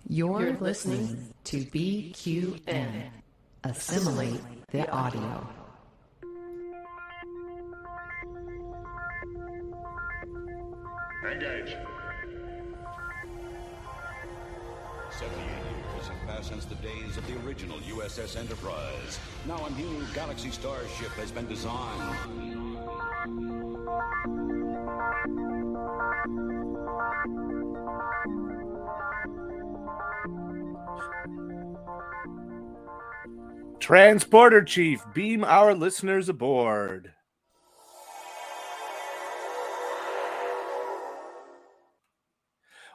You're listening to BQN. Assimilate the audio. Engage. 78 years have passed since the days of the original USS Enterprise. Now a new Galaxy Star ship has been designed. Transporter Chief, beam our listeners aboard.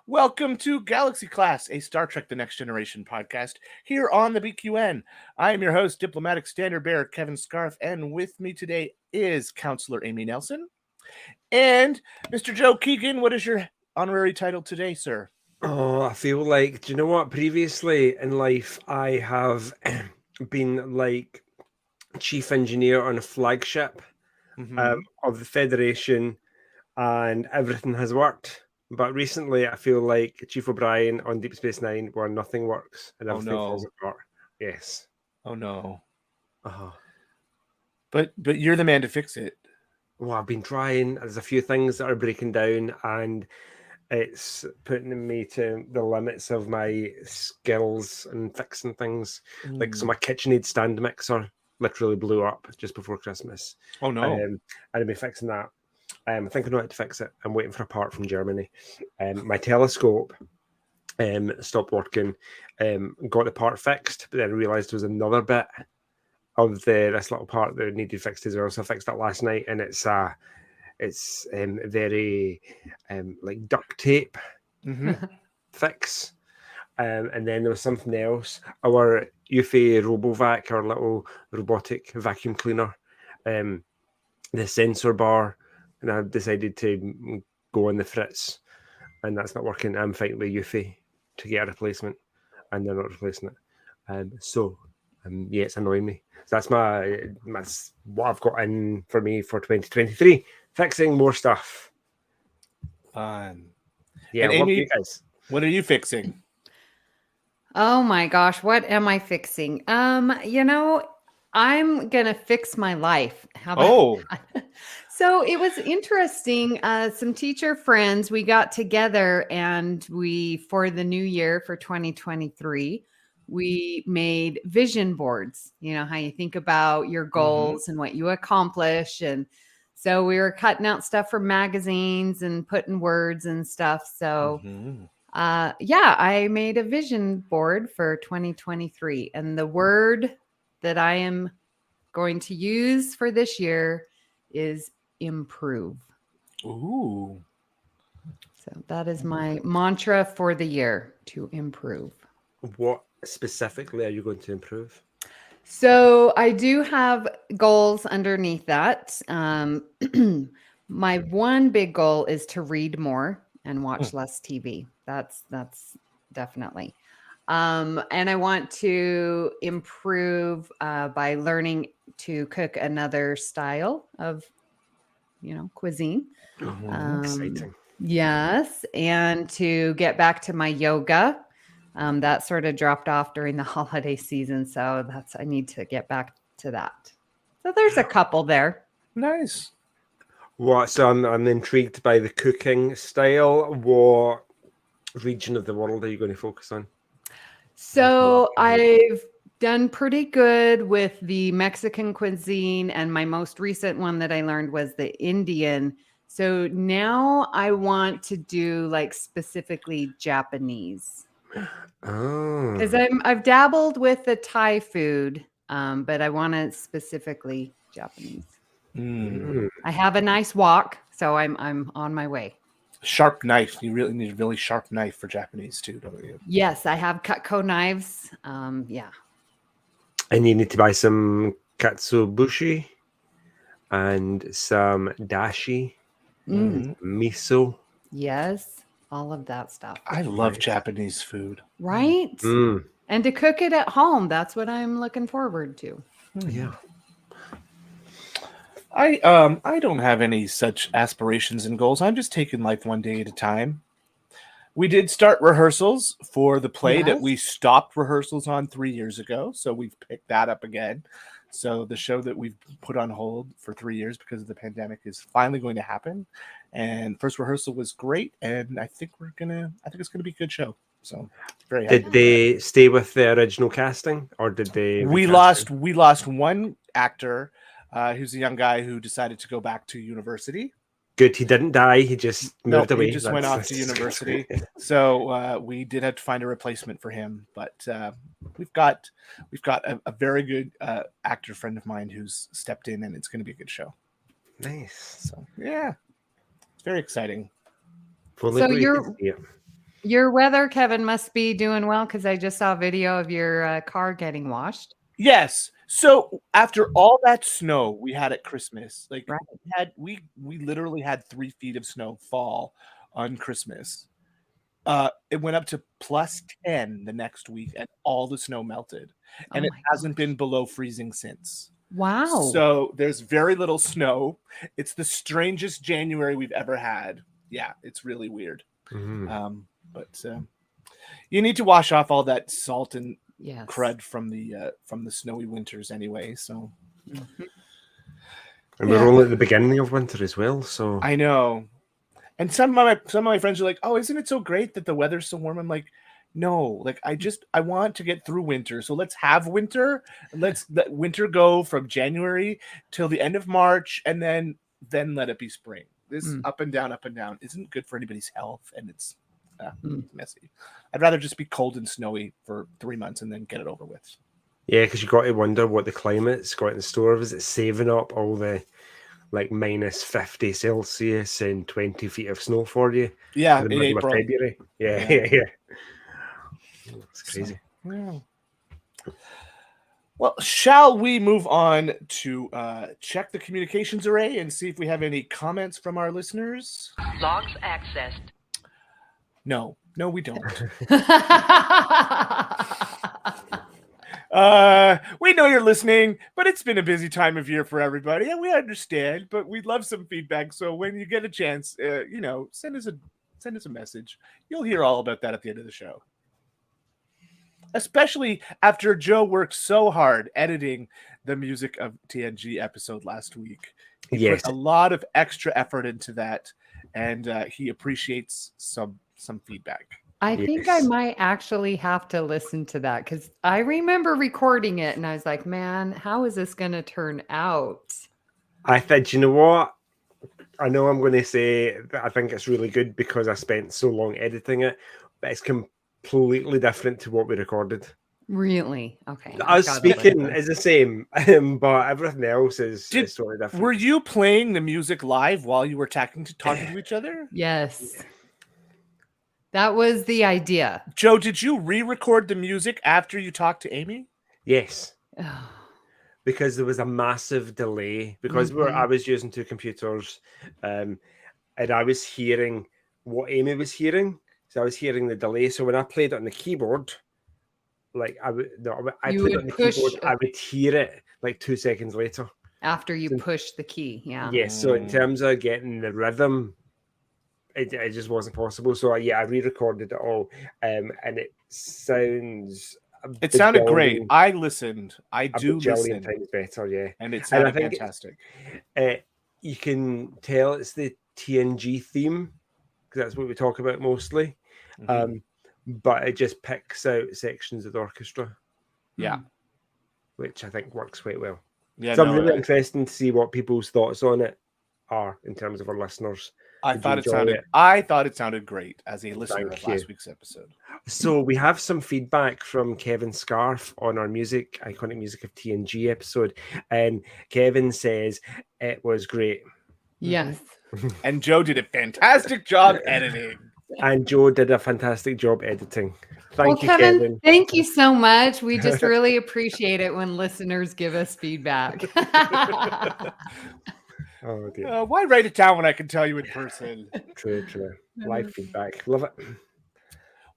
Welcome to Galaxy Class, a Star Trek The Next Generation podcast here on the BQN. I am your host, Diplomatic Standard Bearer Kevin Scarf, and with me today is Counselor Amy Nelson and Mr. Joe Keegan. What is your honorary title today, sir? Oh, I feel like, do you know what? Previously in life, I have been like chief engineer on a flagship of the Federation, and everything has worked. But recently, I feel like Chief O'Brien on Deep Space Nine, where nothing works and everything falls apart. Yes. Oh no. Uh-huh. But you're the man to fix it. Well, I've been trying. There's a few things that are breaking down, and it's putting me to the limits of my skills and fixing things. Like, so my KitchenAid stand mixer literally blew up just before Christmas. Oh no. And I've been fixing that. I think I know how to fix it. I'm waiting for a part from Germany. My telescope stopped working. Got the part fixed, but then I realised there was another bit of this little part that needed fixed as well. So I fixed that last night, and it's very like duct tape fix. And then there was something else. Our Eufy RoboVac, our little robotic vacuum cleaner, the sensor bar, and I decided to go on the fritz, and that's not working. I'm fighting with Eufy to get a replacement, and they're not replacing it. So it's annoying me. So that's what I've got in for me for 2023. Fixing more stuff. Fun. Yeah, and Amy, you guys. What are you fixing? Oh my gosh, what am I fixing? I'm gonna fix my life. How about that? So it was interesting. Some teacher friends, we got together and for the new year for 2023, we made vision boards. You know, how you think about your goals and what you accomplish. And so we were cutting out stuff from magazines and putting words and stuff. So I made a vision board for 2023. And the word that I am going to use for this year is improve. Ooh. So that is my mantra for the year, to improve. What specifically are you going to improve? So I do have goals underneath that. My one big goal is to read more and watch less TV. That's definitely. And I want to improve by learning to cook another style of, cuisine. Exciting. Yes. And to get back to my yoga. That sort of dropped off during the holiday season. So I need to get back to that. So there's a couple there. Nice. So I'm intrigued by the cooking style. What region of the world are you going to focus on? So I've done pretty good with the Mexican cuisine, and my most recent one that I learned was the Indian. So now I want to do like specifically Japanese. Oh, Because I've dabbled with the Thai food, but I want to specifically Japanese. I have a nice wok, so I'm on my way. Sharp knife. You really need a really sharp knife for Japanese too, don't you? Yes, I have Cutco knives. Yeah. And you need to buy some katsuobushi and some dashi, miso. Yes, all of that stuff. I love Japanese food. Right? And to cook it at home, that's what I'm looking forward to. Yeah. I don't have any such aspirations and goals. I'm just taking life one day at a time. We did start rehearsals for the play Yes. that we stopped rehearsals on 3 years ago. So we've picked that up again. So the show that we've put on hold for 3 years because of the pandemic is finally going to happen. And first rehearsal was great. And I think it's going to be a good show. So very happy. Did they stay with the original casting, or did they? We lost one actor who's a young guy who decided to go back to university. Good, he didn't die. He just moved away. He just went off to university. So we did have to find a replacement for him. But we've got a very good actor friend of mine who's stepped in, and it's going to be a good show. Nice. So yeah, it's very exciting. So your weather, Kevin, must be doing well, because I just saw a video of your car getting washed. Yes. So after all that snow we had at Christmas, like right. we literally had 3 feet of snow fall on Christmas. It went up to +10 the next week, and all the snow melted, and it hasn't been below freezing since. Wow. So there's very little snow. It's the strangest January we've ever had. Yeah, it's really weird. Mm-hmm. But you need to wash off all that salt and yes. crud from the snowy winters anyway. So, and we're only at the beginning of winter as well. So I know. And some of my friends are like, "Oh, isn't it so great that the weather's so warm?" I'm like, "No, like I want to get through winter. So let's have winter. Let's let winter go from January till the end of March, and then let it be spring. This up and down isn't good for anybody's health, and it's messy. I'd rather just be cold and snowy for 3 months and then get it over with." Yeah, because you got to wonder what the climate's got in store. Is it saving up all the like -50 Celsius and 20 feet of snow for you? Yeah, in April. February. Yeah. It's crazy. Yeah. Well, shall we move on to check the communications array and see if we have any comments from our listeners? Logs accessed. No, we don't. We know you're listening, but it's been a busy time of year for everybody, and we understand. But we'd love some feedback. So when you get a chance, send us a message. You'll hear all about that at the end of the show. Especially after Joe worked so hard editing the Music of TNG episode last week. He put a lot of extra effort into that, and he appreciates some feedback. I think I might actually have to listen to that, because I remember recording it and I was like, man, how is this going to turn out? I think, you know what? I know I'm going to say that I think it's really good because I spent so long editing it, but it's completely different to what we recorded. Really? Okay. Us speaking is the same, but everything else is totally different. Were you playing the music live while you were talking to each other? Yes. That was the idea. Joe, did you re-record the music after you talked to Amy? Yes. Because there was a massive delay. Because I was using 2 computers, and I was hearing what Amy was hearing. So I was hearing the delay. So when I played it on the keyboard, like I played it on the keyboard, I would hear it like 2 seconds later. After you push the key, yeah. Yes. So in terms of getting the rhythm, it just wasn't possible. So I re-recorded it all, and it sounds. It sounded great. I listened. I do listen. Times better, yeah. And it sounded fantastic. You can tell it's the TNG theme because that's what we talk about mostly. But it just picks out sections of the orchestra. Yeah. Which I think works quite well. Yeah. So I'm really interested to see what people's thoughts on it are in terms of our listeners. I thought it sounded great as a listener of last week's episode. So we have some feedback from Kevin Scarf on our Iconic Music of TNG episode. And Kevin says it was great. Yes. And Joe did a fantastic job editing. And Joe did a fantastic job editing. Thank you, Kevin. Thank you so much. We just really appreciate it when listeners give us feedback. Oh dear. Why write it down when I can tell you in person? True. Live feedback. Love it.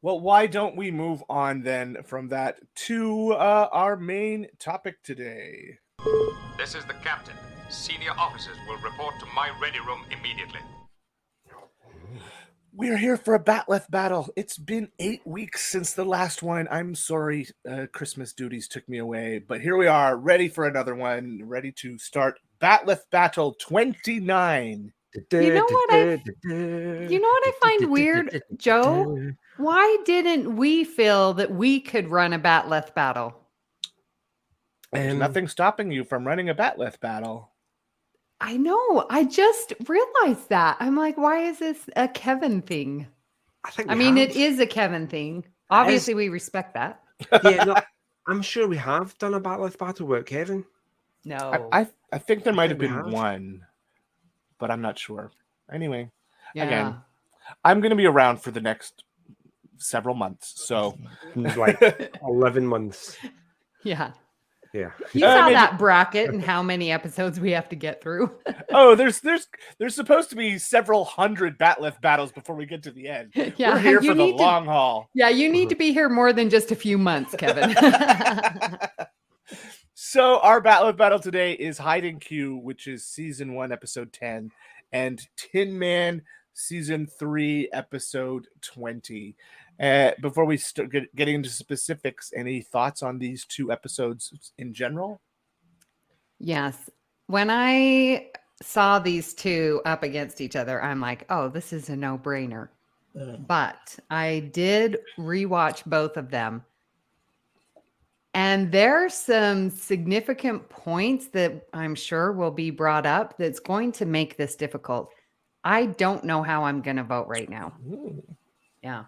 Well, why don't we move on then from that to our main topic today? This is the captain. Senior officers will report to my ready room immediately. We're here for a Batleth battle. It's been 8 weeks since the last one. I'm sorry, Christmas duties took me away, but here we are, ready for another one, ready to start Batleth Battle 29. You know what I find weird, Joe? Why didn't we feel that we could run a Batleth battle? There's nothing stopping you from running a Batleth battle. I know. I just realized that. I'm like, why is this a Kevin thing? I mean, it is a Kevin thing. Obviously, we respect that. Yeah, no, I'm sure we have done a Batleth battle with Kevin. No. I think there might have been one, but I'm not sure. Anyway, again, I'm going to be around for the next several months. So, like 11 months. Yeah. Yeah. You saw that bracket and how many episodes we have to get through. Oh, there's supposed to be several hundred Batleth battles before we get to the end. Yeah, we're here for the long haul. Yeah, you need to be here more than just a few months, Kevin. So our Batleth battle today is Hait and Q, which is season 1, episode 10, and Tin Man, season 3, episode 20. Before we start getting into specifics, any thoughts on these 2 episodes in general? Yes. When I saw these 2 up against each other, I'm like, oh, this is a no-brainer. But I did rewatch both of them. And there's some significant points that I'm sure will be brought up that's going to make this difficult. I don't know how I'm going to vote right now. Ooh. Yeah.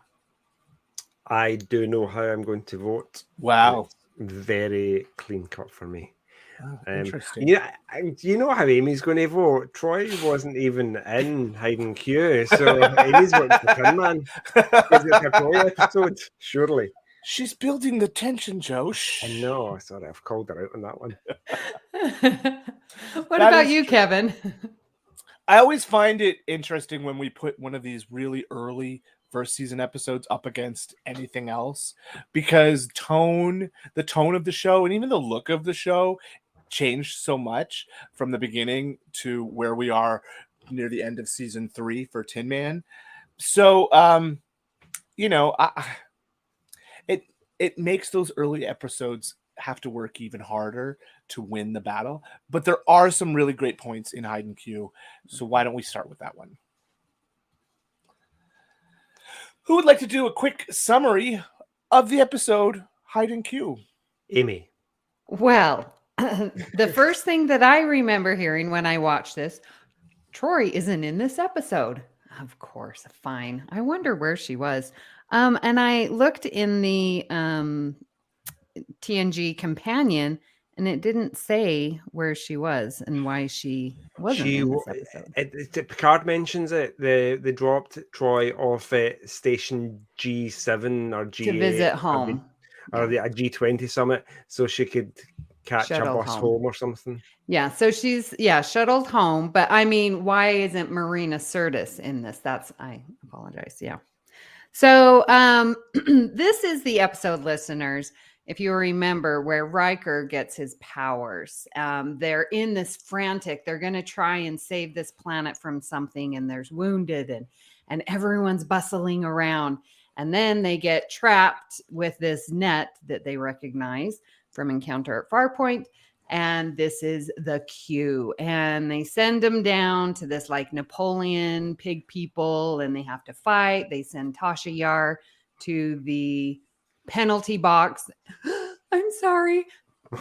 I do know how I'm going to vote. Wow. It's very clean cut for me. Oh, interesting. Yeah, you know how Amy's going to vote. Troy wasn't even in Hait and Q, so Amy's voting for Tin Man. Because it's a Troy episode, surely. She's building the tension, Joe. Shh. I know. Sorry, I've called her out on that one. What about you, Kevin? I always find it interesting when we put one of these really early first season episodes up against anything else, because the tone of the show and even the look of the show changed so much from the beginning to where we are near the end of season 3 for Tin Man. So, it makes those early episodes have to work even harder to win the battle. But there are some really great points in Hait and Q. So why don't we start with that one? Who would like to do a quick summary of the episode Hait and Q? Amy. Well, the first thing that I remember hearing when I watched this, Troy isn't in this episode. Of course, fine. I wonder where she was. And I looked in the TNG companion, and it didn't say where she was and why she wasn't in this episode. Picard mentions it. They dropped Troy off at Station G7 or G8 to visit home, or the G20 summit, so she could catch a bus home or something. Yeah, so she's shuttled home. But I mean, why isn't Marina Sirtis in this? I apologize. Yeah. So this is the episode, listeners, if you remember, where Riker gets his powers. They're in this frantic. They're going to try and save this planet from something, and there's wounded, and everyone's bustling around. And then they get trapped with this net that they recognize from Encounter at Farpoint. And this is the Q. And they send them down to this like Napoleon pig people, and they have to fight. They send Tasha Yar to the penalty box. I'm sorry.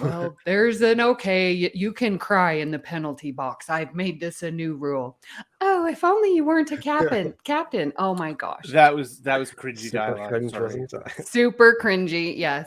Well, there's an okay. You can cry in the penalty box. I've made this a new rule. Oh, if only you weren't a captain. Oh my gosh. That was cringy dialogue. Super cringy. Yes.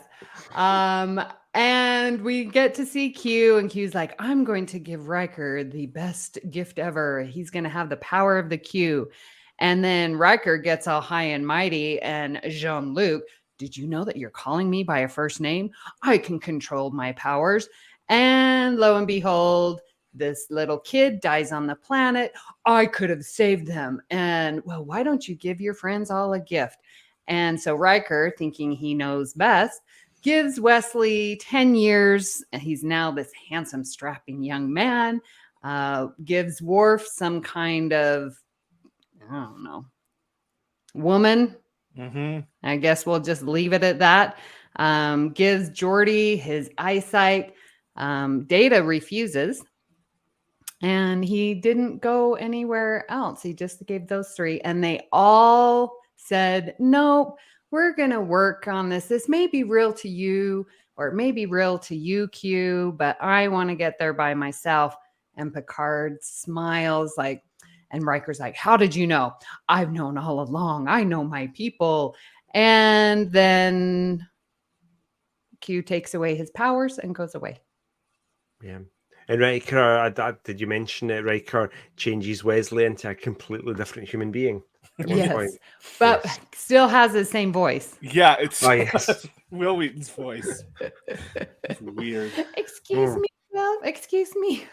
And we get to see Q, and Q's like, I'm going to give Riker the best gift ever. He's going to have the power of the Q. And then Riker gets all high and mighty, and Jean-Luc, did you know that you're calling me by a first name? I can control my powers. And lo and behold, this little kid dies on the planet. I could have saved them. And well, why don't you give your friends all a gift? And so Riker, thinking he knows best, gives Wesley 10 years. He's now this handsome, strapping young man. Gives Worf some kind of, I don't know, woman. Mm-hmm. I guess we'll just leave it at that. Gives Geordi his eyesight. Data refuses. And he didn't go anywhere else. He just gave those 3. And they all said, nope, we're going to work on this. This may be real to you, or it may be real to you, Q, but I want to get there by myself. And Picard smiles like, and Riker's like, how did you know? I've known all along. I know my people. And then Q takes away his powers and goes away. Yeah. And Riker, did you mention that Riker changes Wesley into a completely different human being at one point? But yes. Still has the same voice. Yeah, it's yes. Will Wheaton's voice. It's weird. Excuse me, love. Excuse me.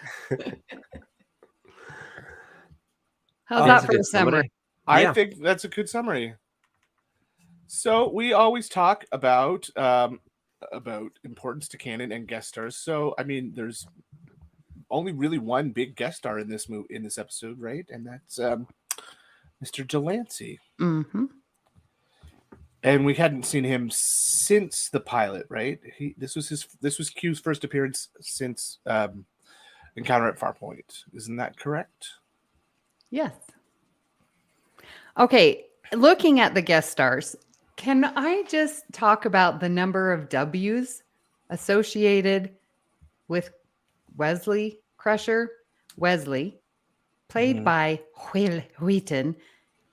How's that for a summary? I think that's a good summary. So we always talk about importance to canon and guest stars. So I mean, there's only really one big guest star in this episode, right? And that's Mr. Delancey. Mm-hmm. And we hadn't seen him since the pilot, right? This was Q's first appearance since Encounter at Farpoint. Isn't that correct? Yes. Okay, looking at the guest stars, can I just talk about the number of W's associated with Wesley Crusher? Wesley, played by Will Wheaton,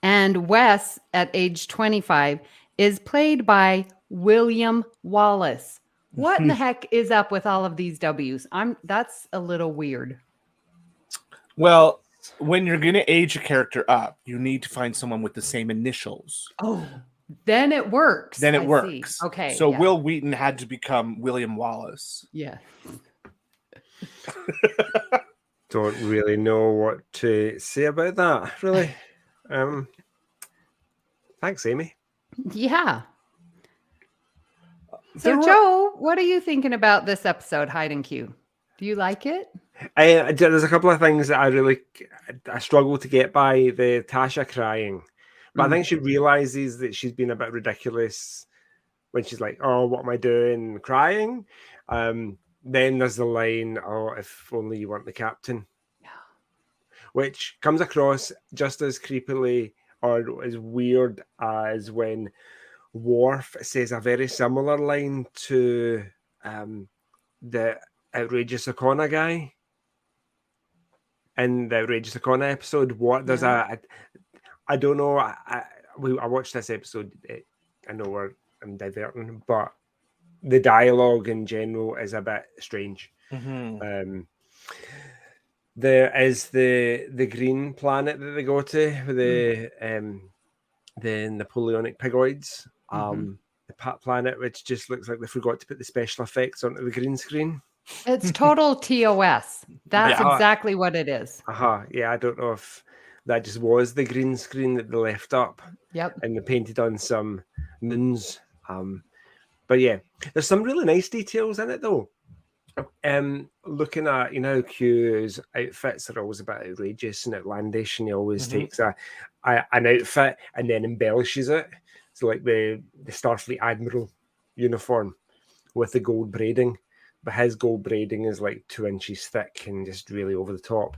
and Wes at age 25 is played by William Wallace. What in the heck is up with all of these W's? That's a little weird. Well, when you're going to age a character up, you need to find someone with the same initials. Oh, then it works. Then it works. See. Okay. So yeah. Will Wheaton had to become William Wallace. Yeah. Don't really know what to say about that, really. Thanks, Amy. Yeah. So, Joe, what are you thinking about this episode, Hait and Q? Do you like it? There's a couple of things that I struggle to get by. The Tasha crying, but I think she realizes that she's been a bit ridiculous when she's like, "Oh, what am I doing? Crying." Then there's the line, "Oh, if only you weren't the captain," which comes across just as creepily or as weird as when Worf says a very similar line to the Outrageous O'Connor guy in the Outrageous O'Connor episode. What there's I don't know. I watched this episode. I know I'm diverting, but the dialogue in general is a bit strange. Mm-hmm. There is the green planet that they go to, the Napoleonic Pigoids, the planet, which just looks like they forgot to put the special effects onto the green screen. It's total TOS. That's exactly what it is. Yeah, I don't know if that just was the green screen that they left up. Yep. And they painted on some moons. But yeah, there's some really nice details in it though. Looking at, Q's outfits are always a bit outrageous and outlandish, and he always takes an outfit and then embellishes it. So like the Starfleet Admiral uniform with the gold braiding, but his gold braiding is like 2 inches thick and just really over the top.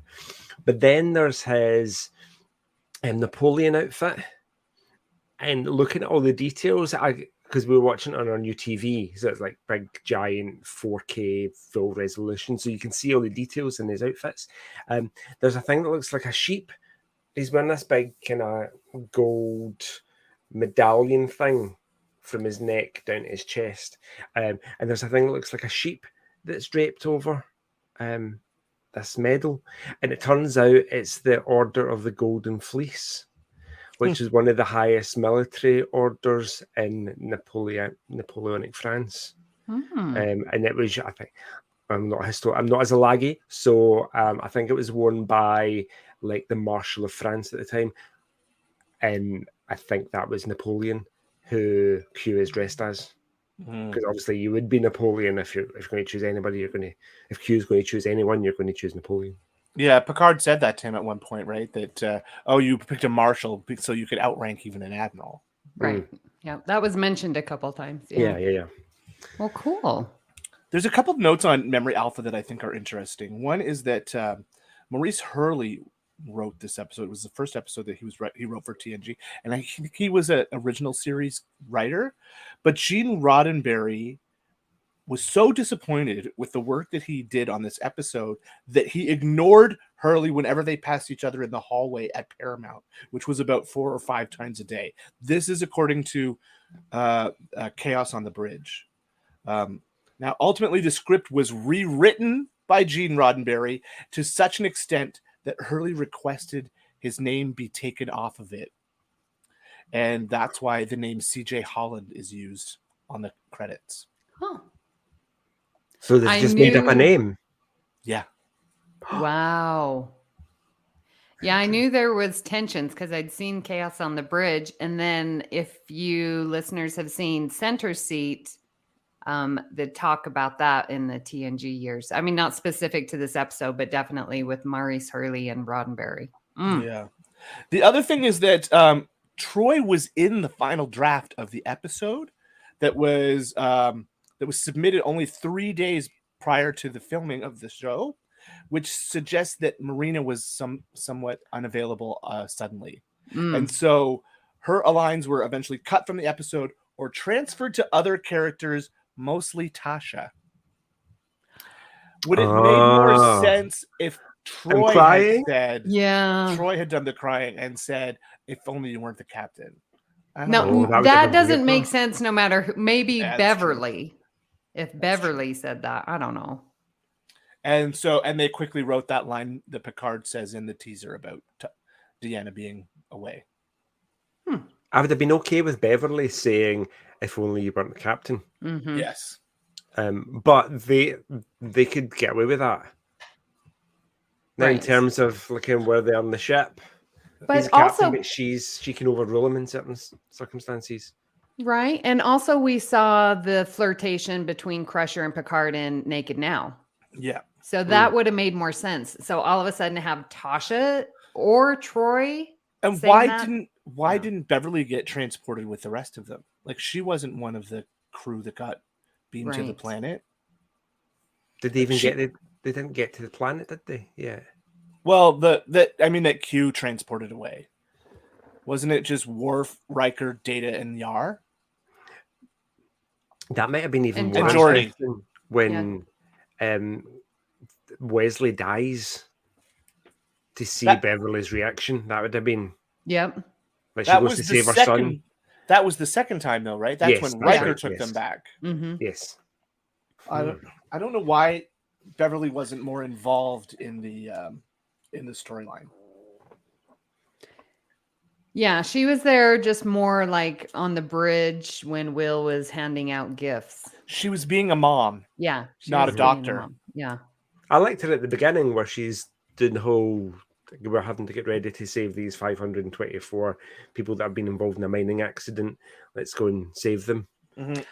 But then there's his Napoleon outfit, and looking at all the details, because we were watching it on our new TV, so it's like big, giant 4K full resolution, so you can see all the details in his outfits. There's a thing that looks like a sheep. He's wearing this big kind of gold medallion thing from his neck down to his chest. And there's a thing that looks like a sheep that's draped over this medal. And it turns out it's the Order of the Golden Fleece, which is one of the highest military orders in Napoleonic France. And it was, I think, I'm not as a laggy, so I think it was worn by like the Marshal of France at the time. And I think that was Napoleon, who Q is dressed as. Because obviously you would be Napoleon if you're going to choose anybody. If Q is going to choose anyone, you're going to choose Napoleon. Yeah, Picard said that to him at one point, right? That, you picked a marshal so you could outrank even an admiral. Right. Yeah, that was mentioned a couple times. Yeah. Well, cool. There's a couple of notes on Memory Alpha that I think are interesting. One is that Maurice Hurley wrote this episode. It was the first episode that he wrote for TNG, and I think he was an original series writer. But Gene Roddenberry was so disappointed with the work that he did on this episode that he ignored Hurley whenever they passed each other in the hallway at Paramount, which was about 4 or 5 times a day. This is according to Chaos on the Bridge. Now, ultimately, the script was rewritten by Gene Roddenberry to such an extent that Hurley requested his name be taken off of it. And that's why the name C.J. Holland is used on the credits. Huh. So they just made up a name. Yeah. Wow. Yeah, I knew there was tensions because I'd seen Chaos on the Bridge. And then if you listeners have seen Center Seat, the talk about that in the TNG years. I mean, not specific to this episode, but definitely with Maurice Hurley and Roddenberry. Yeah. The other thing is that Troy was in the final draft of the episode that was submitted only 3 days prior to the filming of the show, which suggests that Marina was somewhat unavailable suddenly. And so her lines were eventually cut from the episode or transferred to other characters, mostly Tasha. Would it make more sense if Troy had said, Troy had done the crying and said, if only you weren't the captain? No, that doesn't make sense no matter who. Maybe Beverly. True. If Beverly said that, I don't know. And they quickly wrote that line that Picard says in the teaser about Deanna being away. I would have been okay with Beverly saying, if only you weren't the captain. Mm-hmm. Yes. But they could get away with that. Now, in terms of looking where they are on the ship, but he's captain, but she can overrule him in certain circumstances. Right. And also we saw the flirtation between Crusher and Picard in Naked Now. Yeah. So that would have made more sense. So all of a sudden to have Tasha or Troy. And why didn't Beverly get transported with the rest of them? Like, she wasn't one of the crew that got beamed to the planet. Did they even they didn't get to the planet, did they? Yeah. Well, that Q transported away. Wasn't it just Worf, Riker, Data, and Yar? That might have been even worse. Jordy. When Wesley dies, to see Beverly's reaction, that would have been... Yep. Like she goes to save her son. That was the second time, though, right? That's when Riker took them back. Mm-hmm. Yes. I don't know why Beverly wasn't more involved in the storyline. Yeah, she was there just more like on the bridge when Will was handing out gifts. She was being a mom. Yeah. Not a doctor. Yeah. I liked her at the beginning where she's doing the whole, we're having to get ready to save these 524 people that have been involved in a mining accident. Let's go and save them. Mm-hmm.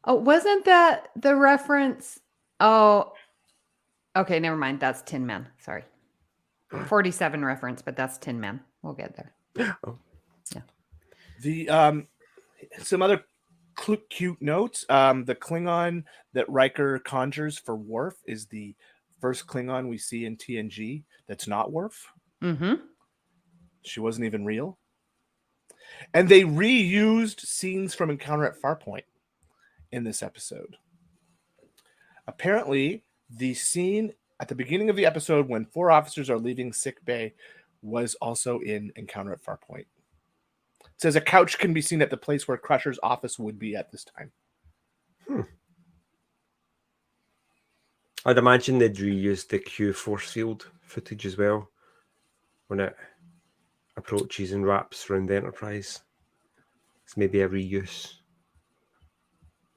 Oh, wasn't that the reference? Oh, okay. Never mind. That's Tin Man. Sorry. 47 reference, but that's Tin Man. We'll get there. Oh. Yeah. The some other cute notes. The Klingon that Riker conjures for Worf is the first Klingon we see in TNG that's not Worf. Mm-hmm. She wasn't even real. And they reused scenes from Encounter at Farpoint in this episode. Apparently, the scene at the beginning of the episode when 4 officers are leaving sick bay was also in Encounter at Farpoint. It says a couch can be seen at the place where Crusher's office would be at this time. I'd imagine they'd reuse the Q force field footage as well when it approaches and wraps around the Enterprise. It's maybe a reuse.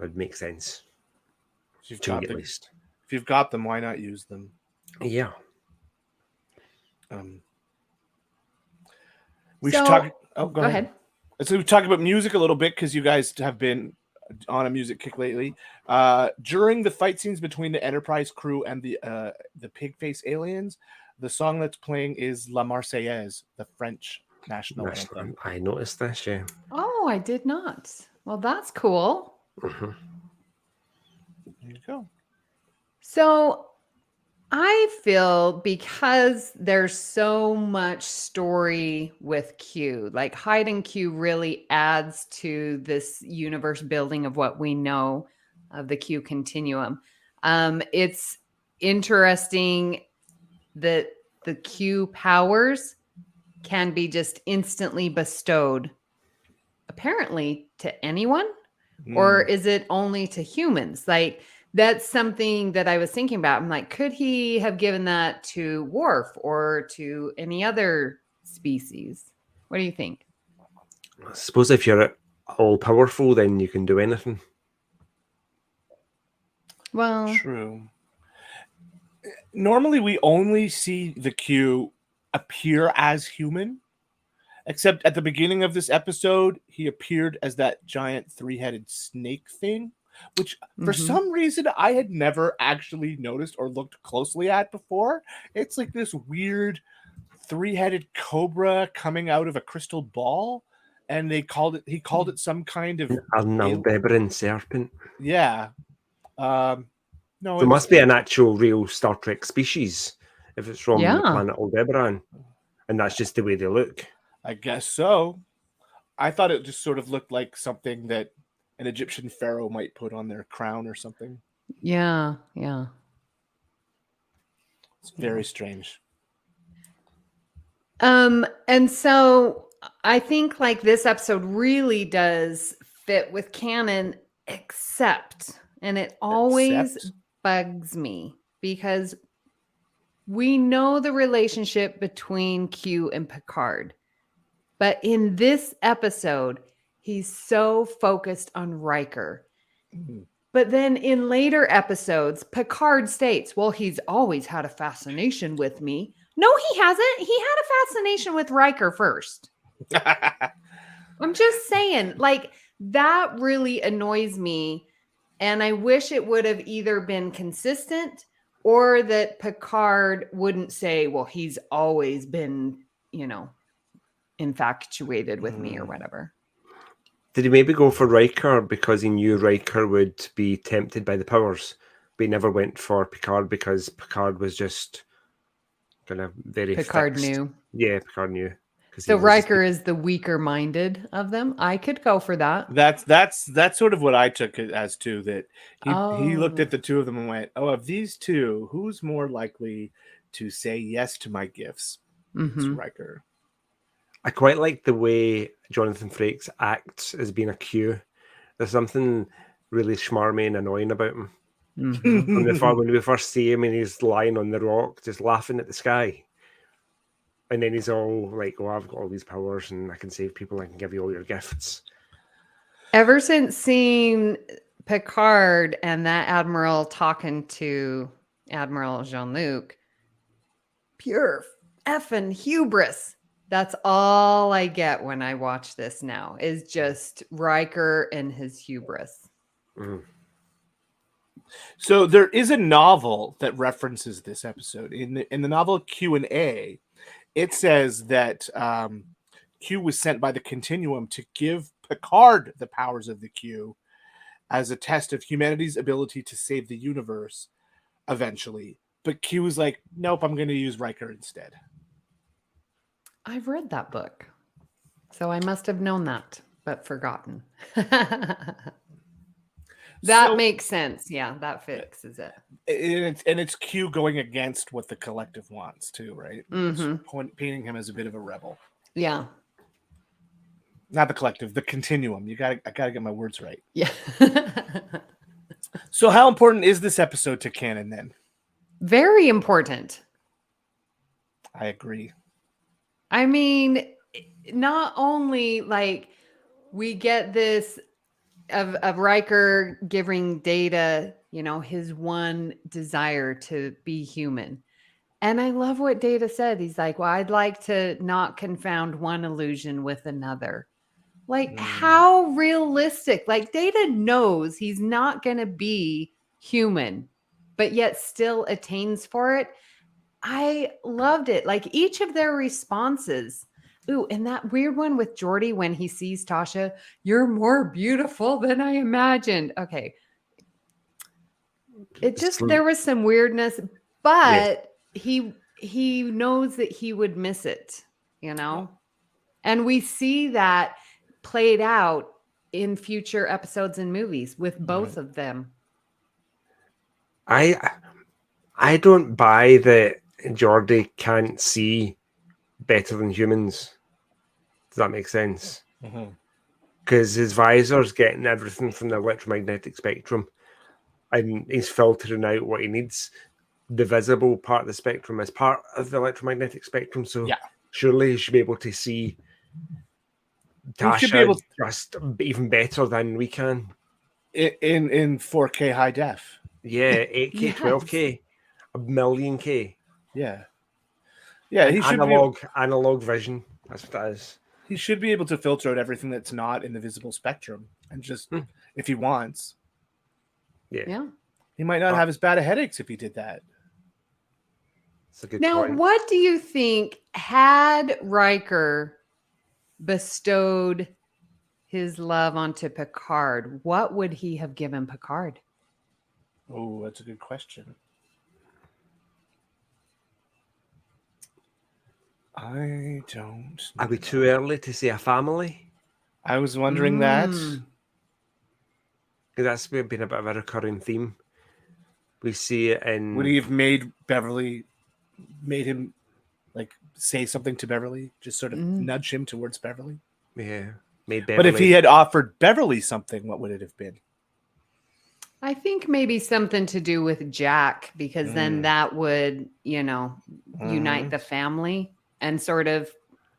Would make sense. If you've got them, why not use them? Yeah. We should talk. Oh, go ahead. So we talk about music a little bit because you guys have been on a music kick lately. During the fight scenes between the Enterprise crew and the pig face aliens, the song that's playing is La Marseillaise, the French national anthem. I noticed this, yeah. Oh, I did not. Well, that's cool. Mm-hmm. There you go. So I feel because there's so much story with Q, like Hait and Q really adds to this universe building of what we know of the Q continuum. It's interesting that the Q powers can be just instantly bestowed, apparently to anyone, or is it only to humans? Like, that's something that I was thinking about. I'm like, could he have given that to Worf or to any other species? What do you think? I suppose if you're all powerful, then you can do anything. Well, true. Normally, we only see the Q appear as human, except at the beginning of this episode, he appeared as that giant three-headed snake thing, which for some reason I had never actually noticed or looked closely at before. It's like this weird three-headed cobra coming out of a crystal ball, and he called it some kind of An Aldebaran serpent. Yeah. No, there must be an actual real Star Trek species if it's from the planet Aldebaran, and that's just the way they look. I guess so. I thought it just sort of looked like something that an Egyptian pharaoh might put on their crown or something. Yeah. It's very strange. And so I think like this episode really does fit with canon, except, and it always bugs me because we know the relationship between Q and Picard. But in this episode, he's so focused on Riker. But then in later episodes, Picard states, well, he's always had a fascination with me. No, he hasn't. He had a fascination with Riker first. I'm just saying, like, that really annoys me. And I wish it would have either been consistent or that Picard wouldn't say, well, he's always been, infatuated with me or whatever. Did he maybe go for Riker because he knew Riker would be tempted by the powers, but he never went for Picard because Picard was just kind of very Picard fixed. knew. Yeah, Picard knew. So Riker is the weaker minded of them. I could go for that. That's sort of what I took it as too, that he looked at the two of them and went, oh, of these two, who's more likely to say yes to my gifts? It's Riker. I quite like the way Jonathan Frakes acts as being a Q. There's something really schmarmy and annoying about him. When we first see him and he's lying on the rock, just laughing at the sky. And then he's all like, oh, I've got all these powers and I can save people. I can give you all your gifts. Ever since seeing Picard and that Admiral talking to Admiral Jean-Luc, pure effing hubris. That's all I get when I watch this now is just Riker and his hubris. So there is a novel that references this episode. In the novel Q&A, it says that Q was sent by the Continuum to give Picard the powers of the Q as a test of humanity's ability to save the universe eventually. But Q was like, nope, I'm going to use Riker instead. I've read that book, so I must have known that, but forgotten. That makes sense. Yeah, that fixes it. And it's Q going against what the collective wants too, right? Painting him as a bit of a rebel. Yeah. Not the collective, the Continuum. I gotta get my words right. Yeah. So how important is this episode to canon then? Very important. I agree. I mean, not only like we get this of Riker giving Data, his one desire to be human. And I love what Data said. He's like, well, I'd like to not confound one illusion with another. Like, how realistic? Like, Data knows he's not going to be human, but yet still attains for it. I loved it. Like, each of their responses. Ooh, and that weird one with Geordi when he sees Tasha, you're more beautiful than I imagined. Okay. It just, there was some weirdness, but he knows that he would miss it, you know? And we see that played out in future episodes and movies with both of them. I don't buy that Geordi can't see better than humans. Does that make sense? Because his visor's getting everything from the electromagnetic spectrum, and he's filtering out what he needs. The visible part of the spectrum is part of the electromagnetic spectrum, so surely he should be able to see Tasha just even better than we can. In 4K high def. Yeah, 8K, 12K, a million K. Yeah. Yeah, he should analog vision. That's what that is. He should be able to filter out everything that's not in the visible spectrum, and just if he wants. Yeah. He might not have as bad of headaches if he did that. That's a good now, point. What do you think had Riker bestowed his love onto Picard? What would he have given Picard? Oh, that's a good question. I don't know. Are we too early to say a family? I was wondering that. Because that's been a bit of a recurring theme. We see it in... Would he have made him like say something to Beverly? Just sort of nudge him towards Beverly? Yeah. Made Beverly... But if he had offered Beverly something, what would it have been? I think maybe something to do with Jack, because then that would, unite the family and sort of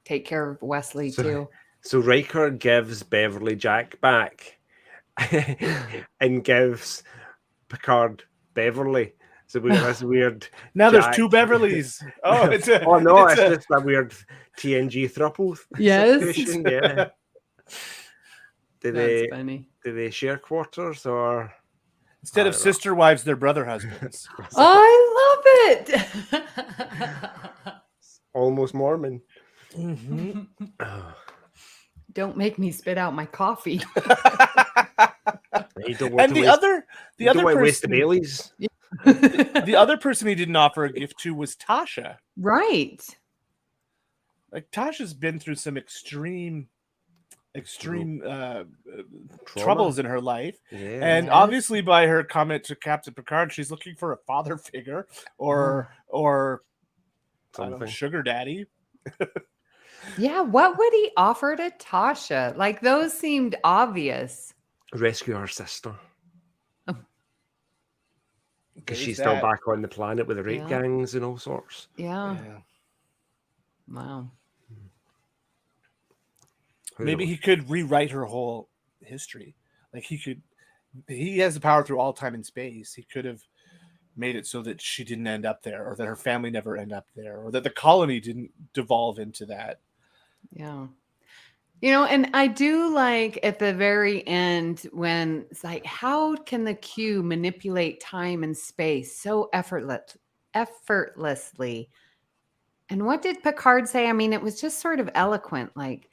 take care of Wesley too. So Riker gives Beverly Jack back and gives Picard Beverly. So we have this weird. Now Jack. There's two Beverlys. Oh, it's just a weird TNG throuple. Yes. Situation. Yeah. That's funny. Do they share quarters or? Instead of sister wives, they're brother husbands. I love it. Almost Mormon. Don't make me spit out my coffee. The other person he didn't offer a gift to was Tasha. Right. Like, Tasha's been through some extreme troubles in her life, and obviously by her comment to Captain Picard, she's looking for a father figure or I don't know, sugar daddy. Yeah, what would he offer to Tasha? Like, those seemed obvious. Rescue her sister. Because she's still back on the planet with the rape gangs and all sorts. Yeah. Wow. Maybe he could rewrite her whole history. Like, he has the power through all time and space. He could have made it so that she didn't end up there, or that her family never end up there, or that the colony didn't devolve into that. Yeah. And I do like at the very end when it's like, how can the Q manipulate time and space so effortlessly? And what did Picard say? I mean, it was just sort of eloquent, like,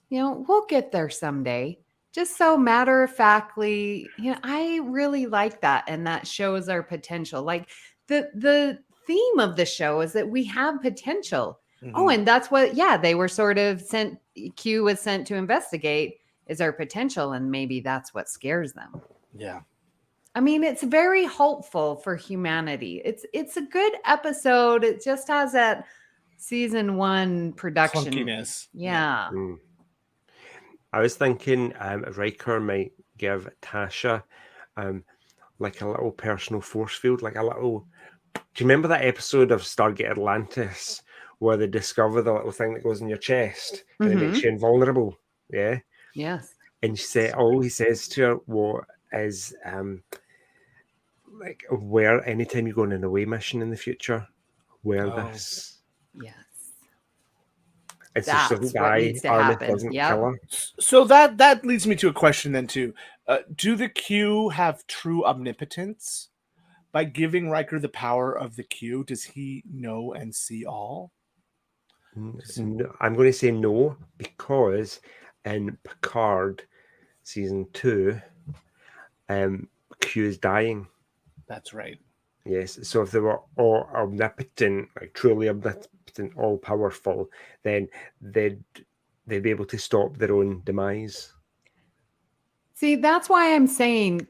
we'll get there someday. Just so matter-of-factly, I really like that. And that shows our potential. Like, the theme of the show is that we have potential. Oh, and that's what, they were sort of sent, Q was sent to investigate is our potential. And maybe that's what scares them. Yeah. I mean, it's very hopeful for humanity. It's a good episode. It just has that season 1 production. Clunkiness. Yeah. I was thinking Riker might give Tasha like a little personal force field, like a little... Do you remember that episode of Stargate Atlantis where they discover the little thing that goes in your chest and it makes you invulnerable? Yeah. Yes. And all he says to her is like, wear anytime you go on an away mission in the future, wear this. Yes. And so That's she doesn't what die. needs to Armith happen. doesn't Yep. kill her. So that leads me to a question then too. Do the Q have true omnipotence? By giving Riker the power of the Q, does he know and see all? No, I'm going to say no, because in Picard season 2, Q is dying. That's right. Yes, so if they were all omnipotent, like truly omnipotent, all powerful, then they'd be able to stop their own demise. See, that's why I'm saying,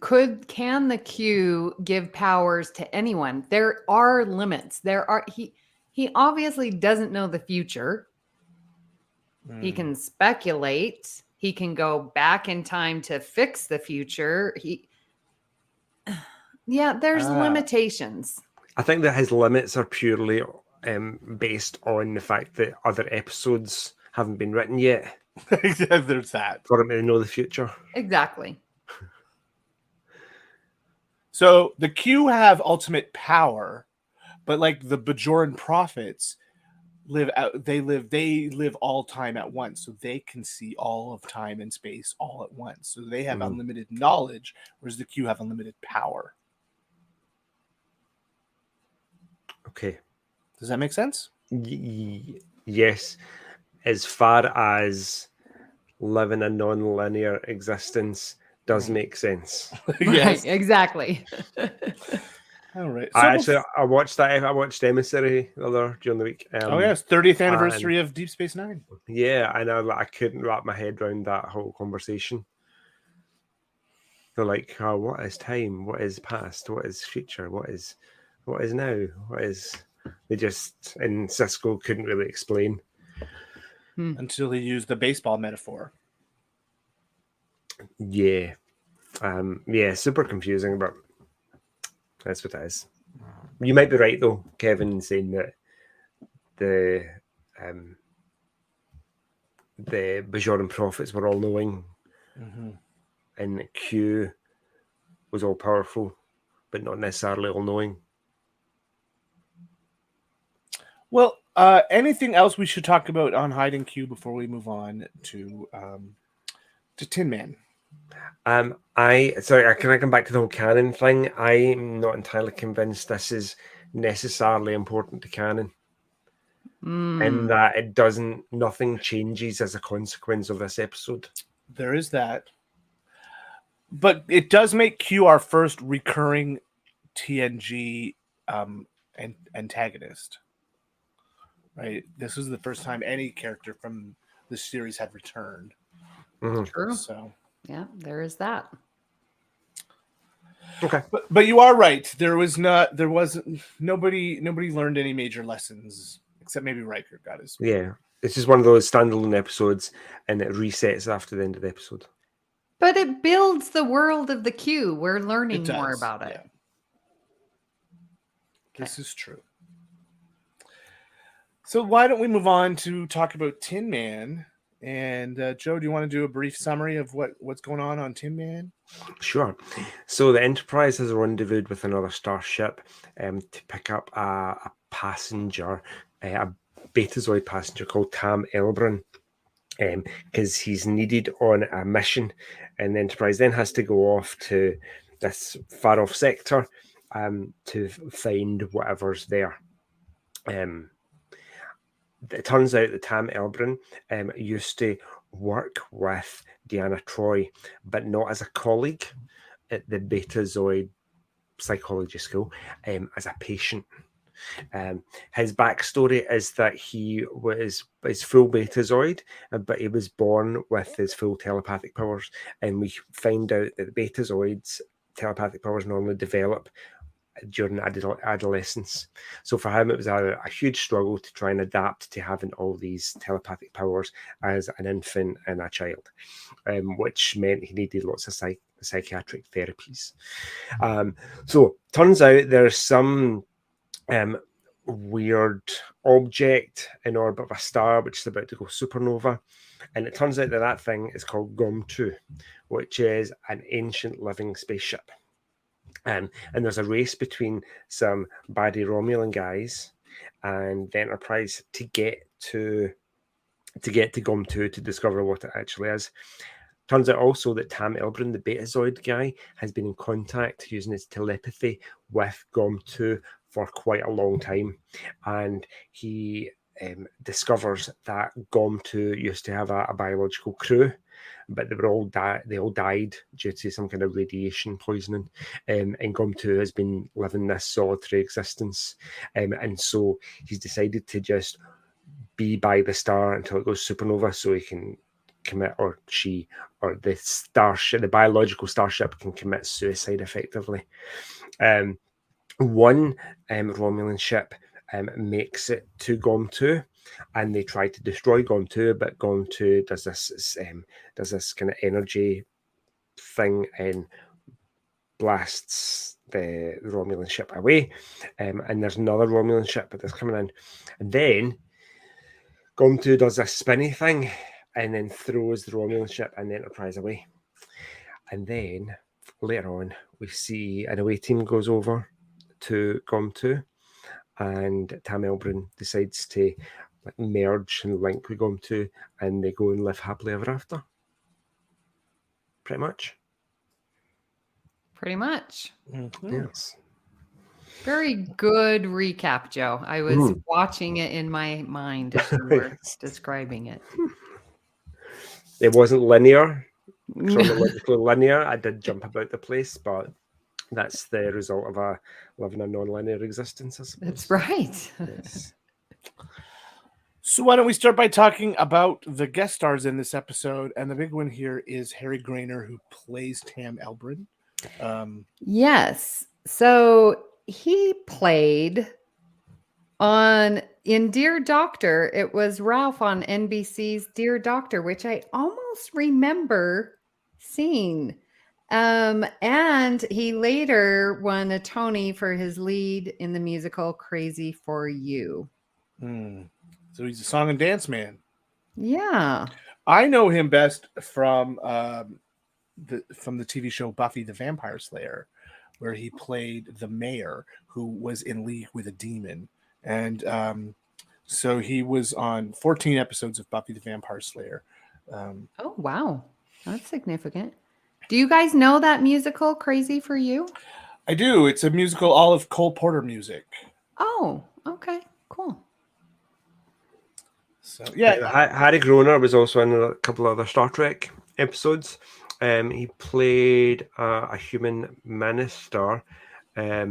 can the Q give powers to anyone? There are limits. He obviously doesn't know the future. He can speculate. He can go back in time to fix the future. There's limitations. I think that his limits are purely based on the fact that other episodes haven't been written yet. There's that. For him to know the future. Exactly. So the Q have ultimate power, but like the Bajoran prophets they live all time at once, so they can see all of time and space all at once. So they have unlimited knowledge, whereas the Q have unlimited power. Okay. Does that make sense? Yes. As far as living a non-linear existence does make sense. Yes, right, exactly. All right. So I watched Emissary during the week. Yes, 30th anniversary of Deep Space Nine. Yeah, I know. I couldn't wrap my head around that whole conversation. They're like, what is time? What is past? What is future? What is now? What is? They just, and Cisco couldn't really explain until he used the baseball metaphor. Yeah, super confusing, but that's what it is. You might be right though, Kevin, in saying that the Bajoran prophets were all knowing, and Q was all powerful, but not necessarily all knowing. Well, anything else we should talk about on Hait and Q before we move on to Tin Man? Can I come back to the whole canon thing? I'm not entirely convinced this is necessarily important to canon. And that nothing changes as a consequence of this episode. There is that. But it does make Q our first recurring TNG antagonist. Right? This was the first time any character from the series had returned. True. So yeah, there is that. Okay. But you are right. Nobody learned any major lessons except maybe Riker got his. Yeah. This is one of those standalone episodes and it resets after the end of the episode. But it builds the world of the Q. We're learning more about it. Yeah. This is true. So why don't we move on to talk about Tin Man? And Joe, do you want to do a brief summary of what's going on Tin Man? Sure. So the Enterprise has rendezvoused with another starship to pick up a passenger, a Betazoid passenger called Tam Elbran, because he's needed on a mission. And the Enterprise then has to go off to this far-off sector to find whatever's there. It turns out that Tam Elbran used to work with Deanna Troi, but not as a colleague at the Betazoid Psychology School, as a patient. His backstory is that he was full Betazoid, but he was born with his full telepathic powers, and we find out that the Betazoids' telepathic powers normally develop during adolescence. So for him, it was a huge struggle to try and adapt to having all these telepathic powers as an infant and a child, which meant he needed lots of psychiatric therapies. So turns out there's some weird object in orbit of a star which is about to go supernova, and it turns out that thing is called Gomtuu, which is an ancient living spaceship. And there's a race between some baddie Romulan guys and the Enterprise to get to to get to Gomtuu to discover what it actually is. Turns out also that Tam Elbrin, the Betazoid guy, has been in contact using his telepathy with Gomtuu for quite a long time. And he discovers that Gomtuu used to have a biological crew, but they all died due to some kind of radiation poisoning. And Gomtuu has been living this solitary existence. And so he's decided to just be by the star until it goes supernova so he can commit, or she, or the starship, the biological starship can commit suicide effectively. One Romulan ship makes it to Gomtuu, and they try to destroy Gomtuu, but Gomtuu does this kind of energy thing and blasts the Romulan ship away. And there's another Romulan ship that's coming in, and then Gomtuu does this spinny thing and then throws the Romulan ship and the Enterprise away. And then later on, we see an away team goes over to Gomtuu, and Tam Elbrin decides to merge and link with Gomtuu, and they go and live happily ever after. Pretty much. Pretty much. Mm-hmm. Yes. Very good recap, Joe. I was watching it in my mind as you were describing it. It wasn't linear, chronologically linear. I did jump about the place, but that's the result of living a non-linear existence, I suppose. That's right. Yes. So why don't we start by talking about the guest stars in this episode? And the big one here is Harry Grainer, who plays Tam Elbrin. Yes. So he played in Dear Doctor. It was Ralph on NBC's Dear Doctor, which I almost remember seeing. And he later won a Tony for his lead in the musical Crazy for You. So he's a song and dance man. Yeah. I know him best from the TV show Buffy the Vampire Slayer, where he played the mayor who was in league with a demon. And so he was on 14 episodes of Buffy the Vampire Slayer. Oh, wow. That's significant. Do you guys know that musical, Crazy for You? I do. It's a musical, all of Cole Porter music. Oh, okay. Cool. So, yeah. Harry Groner was also in a couple of other Star Trek episodes. He played a human minister, like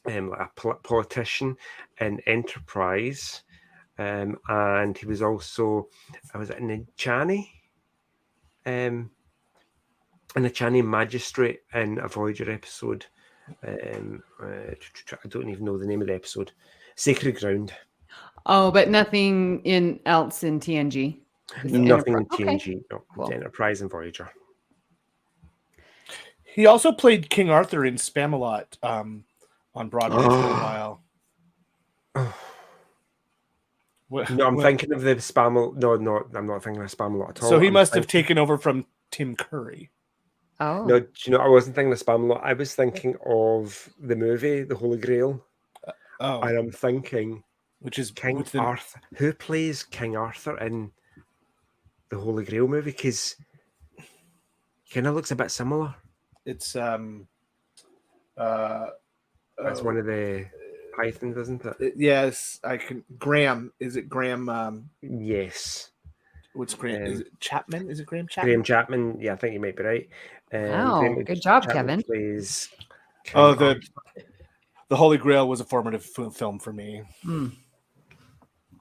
a politician in Enterprise, and he was also, was it in the Chani? In the Chani Magistrate in a Voyager episode. I don't even know the name of the episode. Sacred Ground. Oh, but nothing else in TNG? Nothing in TNG. Okay. No, Cool. Enterprise and Voyager. He also played King Arthur in Spamalot on Broadway for a while. I'm thinking of the Spamalot. No, I'm not thinking of Spamalot at all. So he must have taken over from Tim Curry. Oh. No, do you know, I wasn't thinking of Spamalot. I was thinking of the movie, The Holy Grail. And I'm thinking, which is King Arthur. Who plays King Arthur in the Holy Grail movie? Because he kind of looks a bit similar. It's that's one of the Pythons, isn't it? Yes, I can. Graham, is it Graham? Yes. What's Graham? Is it Chapman? Is it Graham Chapman? Graham Chapman. Yeah, I think you might be right. Wow, good job, Kevin. Plays the Holy Grail was a formative film for me.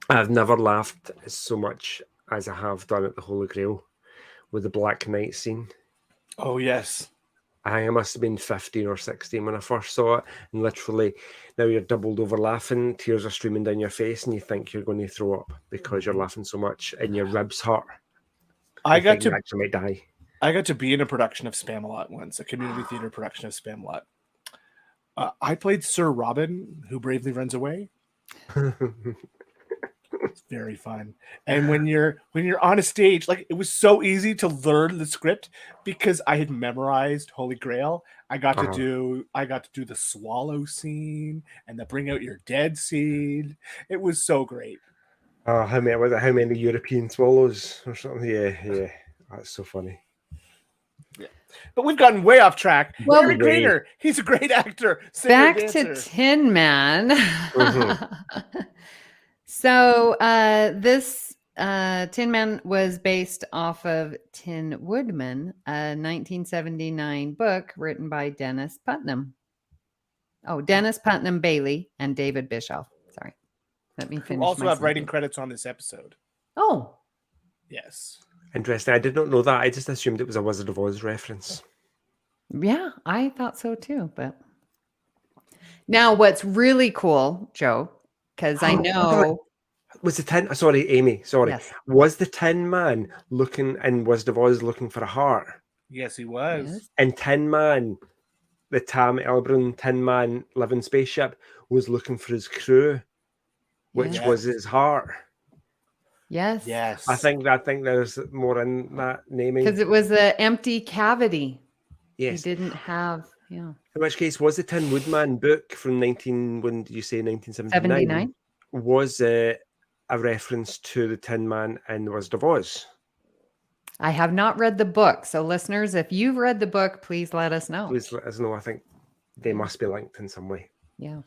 I've never laughed so much as I have done at the Holy Grail with the Black Knight scene. Oh, yes. I must have been 15 or 16 when I first saw it. And literally, now you're doubled over laughing, tears are streaming down your face, and you think you're going to throw up because you're laughing so much, and your ribs hurt. I got to actually might die. I got to be in a production of Spamalot once, a community theater production of Spamalot. I played Sir Robin, who bravely runs away. It's very fun. And when you're on a stage, like, it was so easy to learn the script because I had memorized Holy Grail. I got to do the swallow scene and the bring out your dead scene. It was so great. How many was it? How many European swallows or something? Yeah. That's so funny. Yeah. But we've gotten way off track. Well, Eric Grainer, he's a great actor. Singer, back dancer. to Tin Man. So this Tin Man was based off of Tin Woodman, a 1979 book written by Dennis Putnam. Oh, Dennis Putnam Bailey and David Bischoff. Sorry. Let me finish. Who also have writing credits on this episode. Oh. Yes. Interesting. I did not know that. I just assumed it was a Wizard of Oz reference. Yeah, I thought so too. But now what's really cool, Joe, because I know... Was the Tin... Sorry, Amy. Sorry. Yes. Was the Tin Man looking in Wizard of Oz looking for a heart? Yes, he was. Yes. And Tin Man, the Tam Elbrun Tin Man living spaceship, was looking for his crew, which was his heart. Yes. Yes. I think there's more in that naming. Because it was an empty cavity. Yes. He didn't have, In which case, was the Tin Woodman book from when did you say 1979? 79? Was a reference to the Tin Man in The Wizard of Oz? I have not read the book. So listeners, if you've read the book, please let us know. Please let us know. I think they must be linked in some way. Yeah.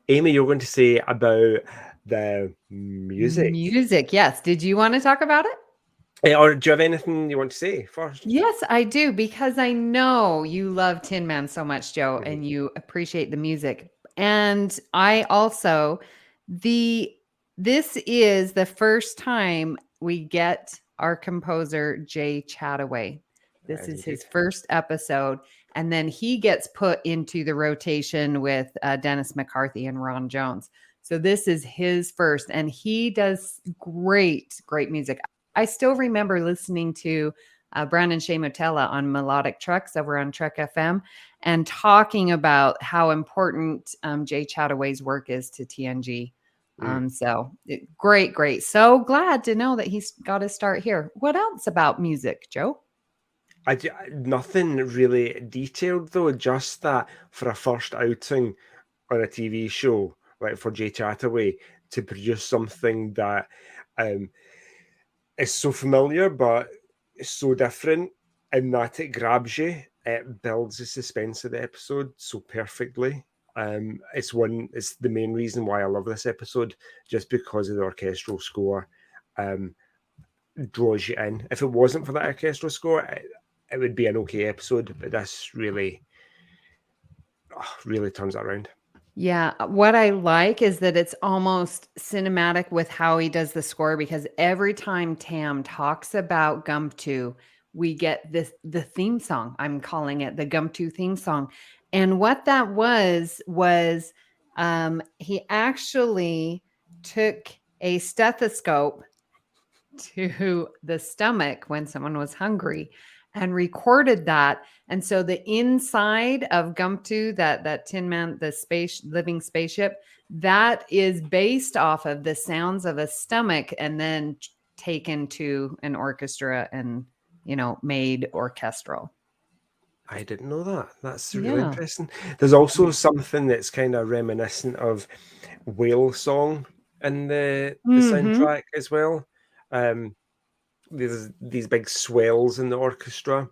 Amy, you're going to say about the music. Music, yes. Did you want to talk about it? Or do you have anything you want to say first? Yes, I do, because I know you love Tin Man so much, Joe, and you appreciate the music. And I also, this is the first time we get our composer, Jay Chataway. This is his first episode. And then he gets put into the rotation with Dennis McCarthy and Ron Jones. So this is his first, and he does great music. I still remember listening to Brandon Shea Motella on Melodic Trucks over on Trek FM and talking about how important Jay Chataway's work is to TNG. Great. So glad to know that he's got his start here. What else about music, Joe? Nothing really detailed though, just that for a first outing on a TV show, like for Jay Chataway, to produce something that is so familiar but is so different, and that it grabs you, it builds the suspense of the episode so perfectly. It's the main reason why I love this episode, just because of the orchestral score. Draws you in. If it wasn't for that orchestral score, it would be an okay episode, but this really turns it around. Yeah, what I like is that it's almost cinematic with how he does the score, because every time Tam talks about Gomtuu, we get the theme song. I'm calling it the Gomtuu theme song. And what that was he actually took a stethoscope to the stomach when someone was hungry and recorded that. And so the inside of Gomtuu, that Tin Man, the living spaceship, that is based off of the sounds of a stomach and then taken to an orchestra and, made orchestral. I didn't know that. That's really interesting. There's also something that's kind of reminiscent of whale song in the soundtrack as well. There's these big swells in the orchestra.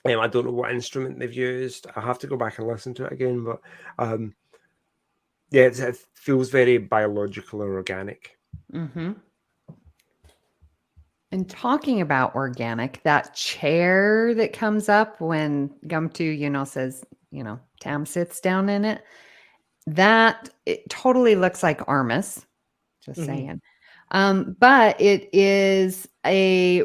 I don't know what instrument they've used. I have to go back and listen to it again, but it feels very biological and organic. Mm-hmm. And talking about organic, that chair that comes up when Gomtuu, says, Tam sits down in it, it totally looks like Armus. Just saying. But it is a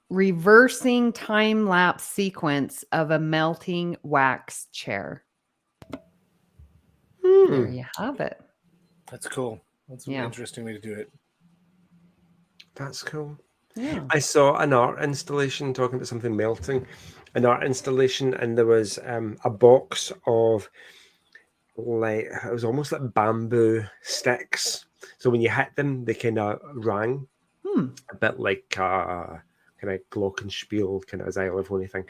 reversing time-lapse sequence of a melting wax chair. There you have it. That's cool. That's an interesting way to do it. That's cool. Yeah. I saw an art installation talking about something melting, an art installation, and there was a box of it was almost like bamboo sticks. So when you hit them, they kind of rang, a bit like kind of glockenspiel, kind of xylophone thing.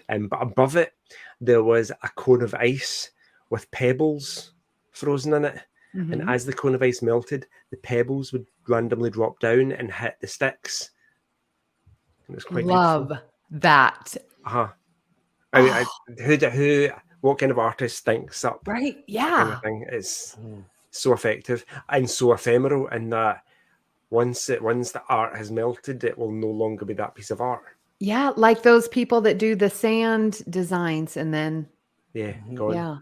But above it, there was a cone of ice with pebbles frozen in it. And as the cone of ice melted, the pebbles would randomly drop down and hit the sticks. It was quite Love beautiful. that. What kind of artist thinks up Right. that kind Yeah. of thing? It's so effective and so ephemeral in that once the art has melted, it will no longer be that piece of art. Yeah. Like those people that do the sand designs and then. Gone. Yeah.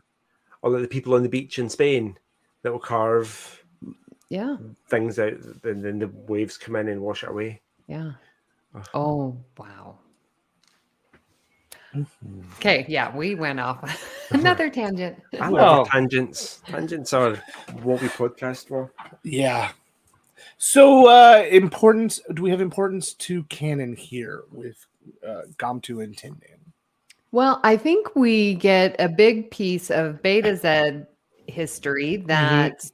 Or like the people on the beach in Spain that will carve things out, and then the waves come in and wash it away. Yeah. Oh, wow. Okay, yeah, we went off another tangent. I love tangents. Tangents are what we podcast for. Yeah. So, importance. Do we have importance to canon here with Gomtuu and Tindan? Well, I think we get a big piece of Beta Z history that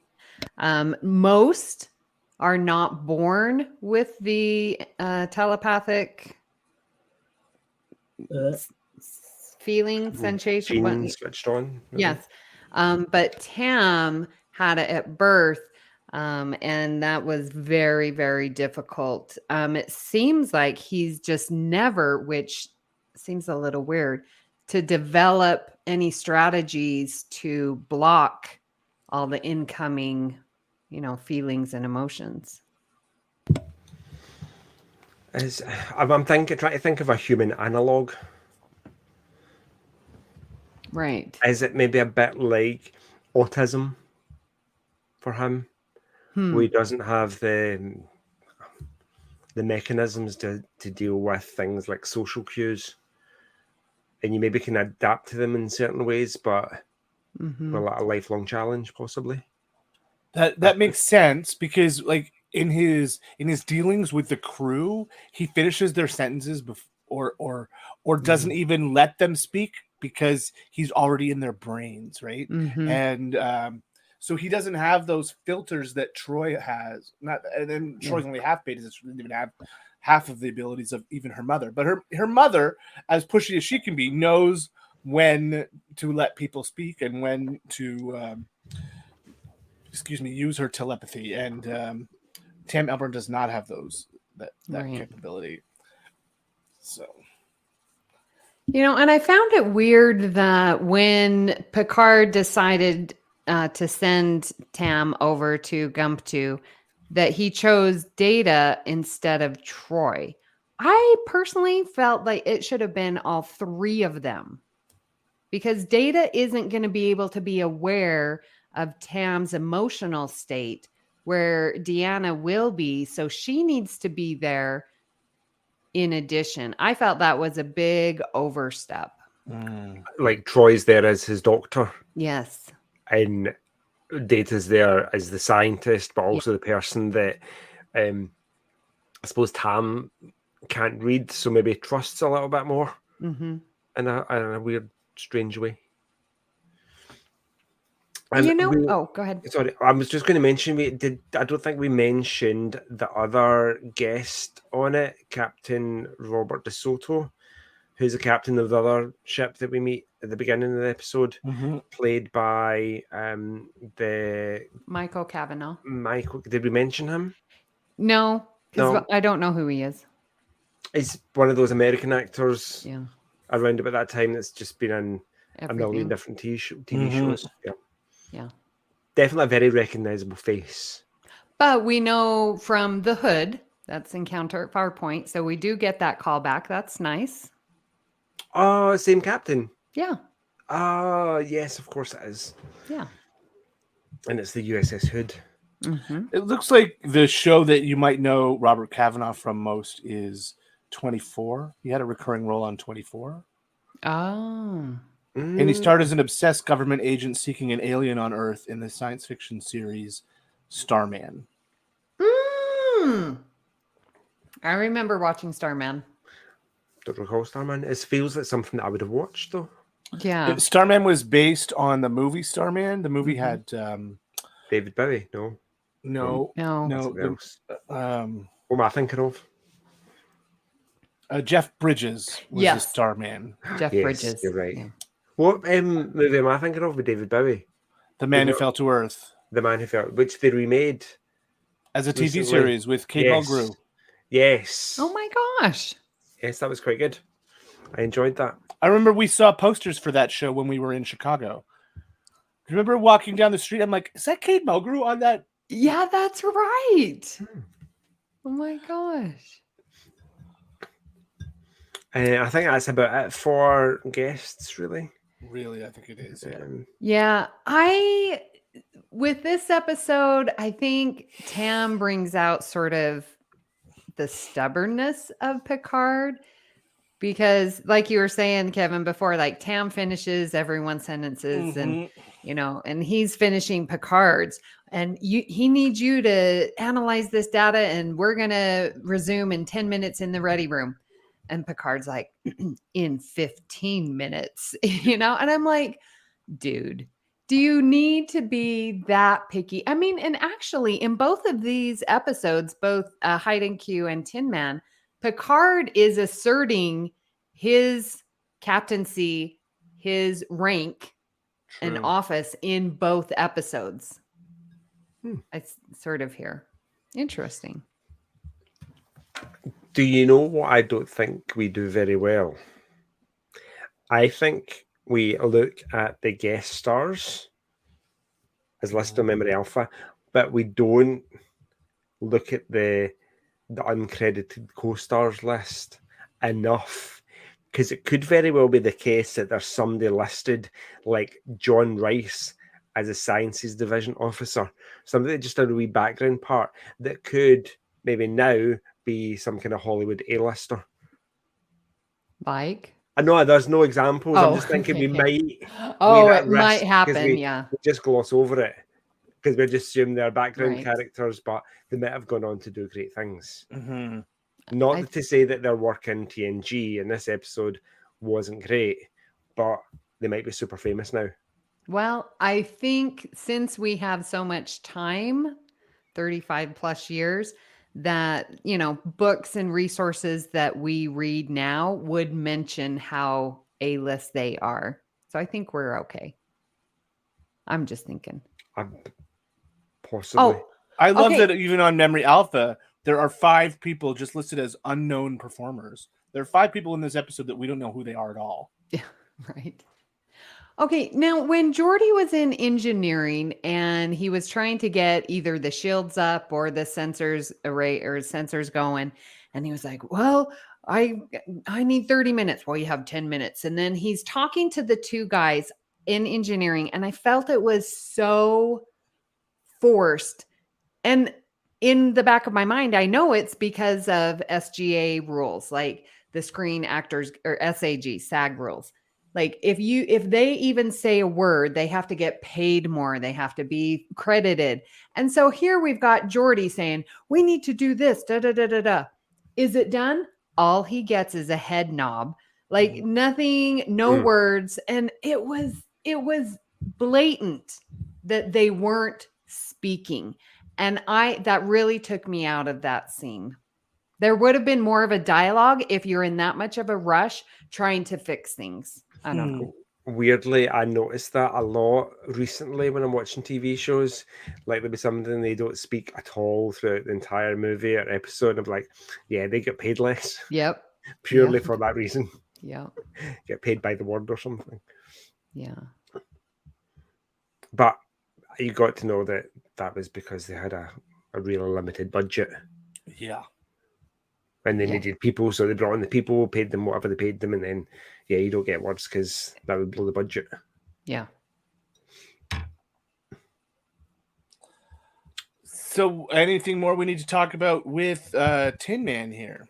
most are not born with the telepathic feeling, sensation. Gene switched on. Yes. But Tam had it at birth. And that was very, very difficult. It seems like he's just never, which seems a little weird, to develop any strategies to block all the incoming, feelings and emotions. I'm trying to think of a human analog. Right. Is it maybe a bit like autism for him? Where he doesn't have the mechanisms to deal with things like social cues, and you maybe can adapt to them in certain ways, but a lifelong challenge possibly. That makes sense, because like in his dealings with the crew, he finishes their sentences or doesn't even let them speak because he's already in their brains, right? And so he doesn't have those filters that Troy has. And then Troy's only half beta, so she doesn't even have half of the abilities of even her mother. But her mother, as pushy as she can be, knows when to let people speak and when to use her telepathy. And Tam Elburn does not have that capability. So, and I found it weird that when Picard decided to send Tam over to Gomtuu, that he chose Data instead of Troy. I personally felt like it should have been all three of them, because Data isn't going to be able to be aware of Tam's emotional state where Deanna will be. So she needs to be there in addition. I felt that was a big overstep. Like Troy's there as his doctor. Yes. And Data's there as the scientist, but also the person that I suppose Tam can't read, so maybe trusts a little bit more in a weird, strange way. Go ahead. Sorry, I was just going to mention I don't think we mentioned the other guest on it, Captain Robert DeSoto, who's the captain of the other ship that we meet at the beginning of the episode, played by the Michael Cavanaugh. Michael, did we mention him? No, because I don't know who he is. He's one of those American actors Yeah. around about that time that's just been in Everything. a million different TV shows. Yeah. Definitely a very recognizable face. But we know from The Hood, that's Encounter at Farpoint, so we do get that callback. That's nice. Oh, same captain. Yeah. Oh, yes, of course it is. Yeah. And it's the USS Hood. It looks like the show that you might know Robert Cavanaugh from most is 24. He had a recurring role on 24. Oh. And he starred as an obsessed government agent seeking an alien on Earth in the science fiction series Starman. I remember watching Starman. Don't recall Starman. It feels like something that I would have watched, though. Yeah. Starman was based on the movie Starman. The movie had David Bowie. No. What am I thinking of? Jeff Bridges was the Starman. Jeff Bridges. You're right. Yeah. What movie am I thinking of with David Bowie? The Man Who Fell to Earth. The Man Who Fell, which they remade as a TV recently. series with Kate Mulgrew. Yes. Oh my gosh. Yes, that was quite good. I enjoyed that. I remember we saw posters for that show when we were in Chicago. Remember walking down the street? I'm like, is that Kate Mulgrew on that? Yeah, that's right. Oh my gosh. I think that's about it for guests, really. Really, I think it is. Yeah, with this episode, I think Tam brings out sort of the stubbornness of Picard because, like you were saying, Kevin, before, like Tam finishes everyone's sentences and, and he's finishing Picard's and he needs you to analyze this data and we're going to resume in 10 minutes in the ready room. And Picard's like, in 15 minutes, and I'm like, dude, do you need to be that picky? I mean, and actually in both of these episodes, both Hait and Q and Tin Man, Picard is asserting his captaincy, his rank and office in both episodes. It's sort of here. Interesting. Do you know what I don't think we do very well? I think we look at the guest stars as listed on Memory Alpha, but we don't look at the uncredited co-stars list enough. Because it could very well be the case that there's somebody listed like John Rice as a Sciences Division officer, somebody that just had a wee background part that could maybe now be some kind of Hollywood A-lister. Like? I know there's no examples. I'm just thinking we might. It might happen. We just gloss over it because we just assume they're background characters, but they might have gone on to do great things. Not to say that their work in TNG in this episode wasn't great, but they might be super famous now. Well, I think since we have so much time, 35 plus years, that, books and resources that we read now would mention how A-list they are. So I think we're okay. I'm just thinking. Possibly. I love that even on Memory Alpha, there are 5 people just listed as unknown performers. There are 5 people in this episode that we don't know who they are at all. Yeah, right. Okay, now when Geordi was in engineering and he was trying to get either the shields up or the sensors array or sensors going, and he was like, well, I need 30 minutes. Well, you have 10 minutes. And then he's talking to the 2 guys in engineering, and I felt it was so forced. And in the back of my mind, I know it's because of SGA rules, like the Screen Actors or SAG rules. Like if they even say a word, they have to get paid more. They have to be credited. And so here we've got Geordi saying, we need to do this. Da, da, da, da, da. Is it done? All he gets is a head knob, like nothing, no words. And it was blatant that they weren't speaking. And that really took me out of that scene. There would have been more of a dialogue if you're in that much of a rush trying to fix things. I don't know. Weirdly, I noticed that a lot recently when I'm watching TV shows. Like there'll be something they don't speak at all throughout the entire movie or episode. I'm like, yeah, they get paid less. Yep. Purely for that reason. Yeah. Get paid by the word or something. Yeah. But you got to know that was because they had a really limited budget. Yeah. And they needed people, so they brought in the people, paid them whatever they paid them, and then, you don't get words because that would blow the budget. Yeah. So anything more we need to talk about with Tin Man here?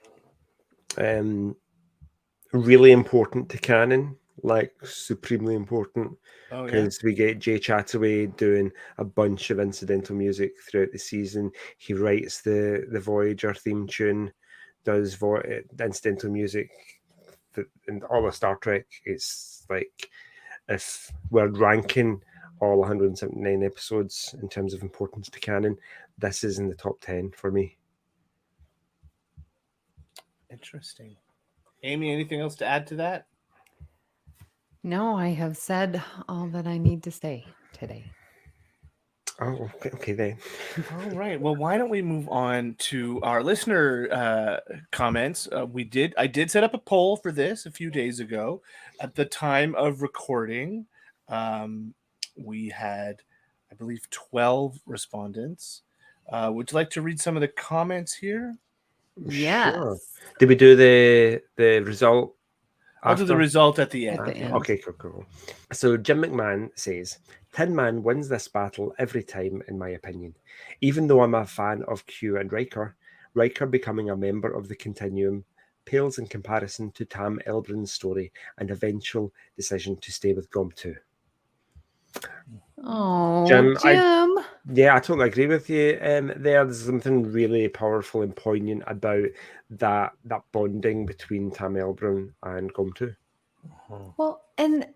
Really important to canon, like supremely important. Because we get Jay Chataway doing a bunch of incidental music throughout the season. He writes the Voyager theme tune, does incidental music in all of Star Trek. It's like if we're ranking all 179 episodes in terms of importance to canon, this is in the top 10 for me. Interesting. Amy, anything else to add to that? No, I have said all that I need to say today. Oh, okay then. All right. Well, why don't we move on to our listener comments? I did set up a poll for this a few days ago. At the time of recording, we had, I believe, 12 respondents. Would you like to read some of the comments here? Yes. Sure. Did we do the result? I'll do the result at the end. At the end. Okay, cool. So Jim McMahon says, Tin Man wins this battle every time, in my opinion. Even though I'm a fan of Q and Riker becoming a member of the Continuum pales in comparison to Tam Elbrin's story and eventual decision to stay with Gomtuu. Oh, Jim. Jim. I totally agree with you. There's something really powerful and poignant about that bonding between Tam Elbrin and Gomtuu. Well, and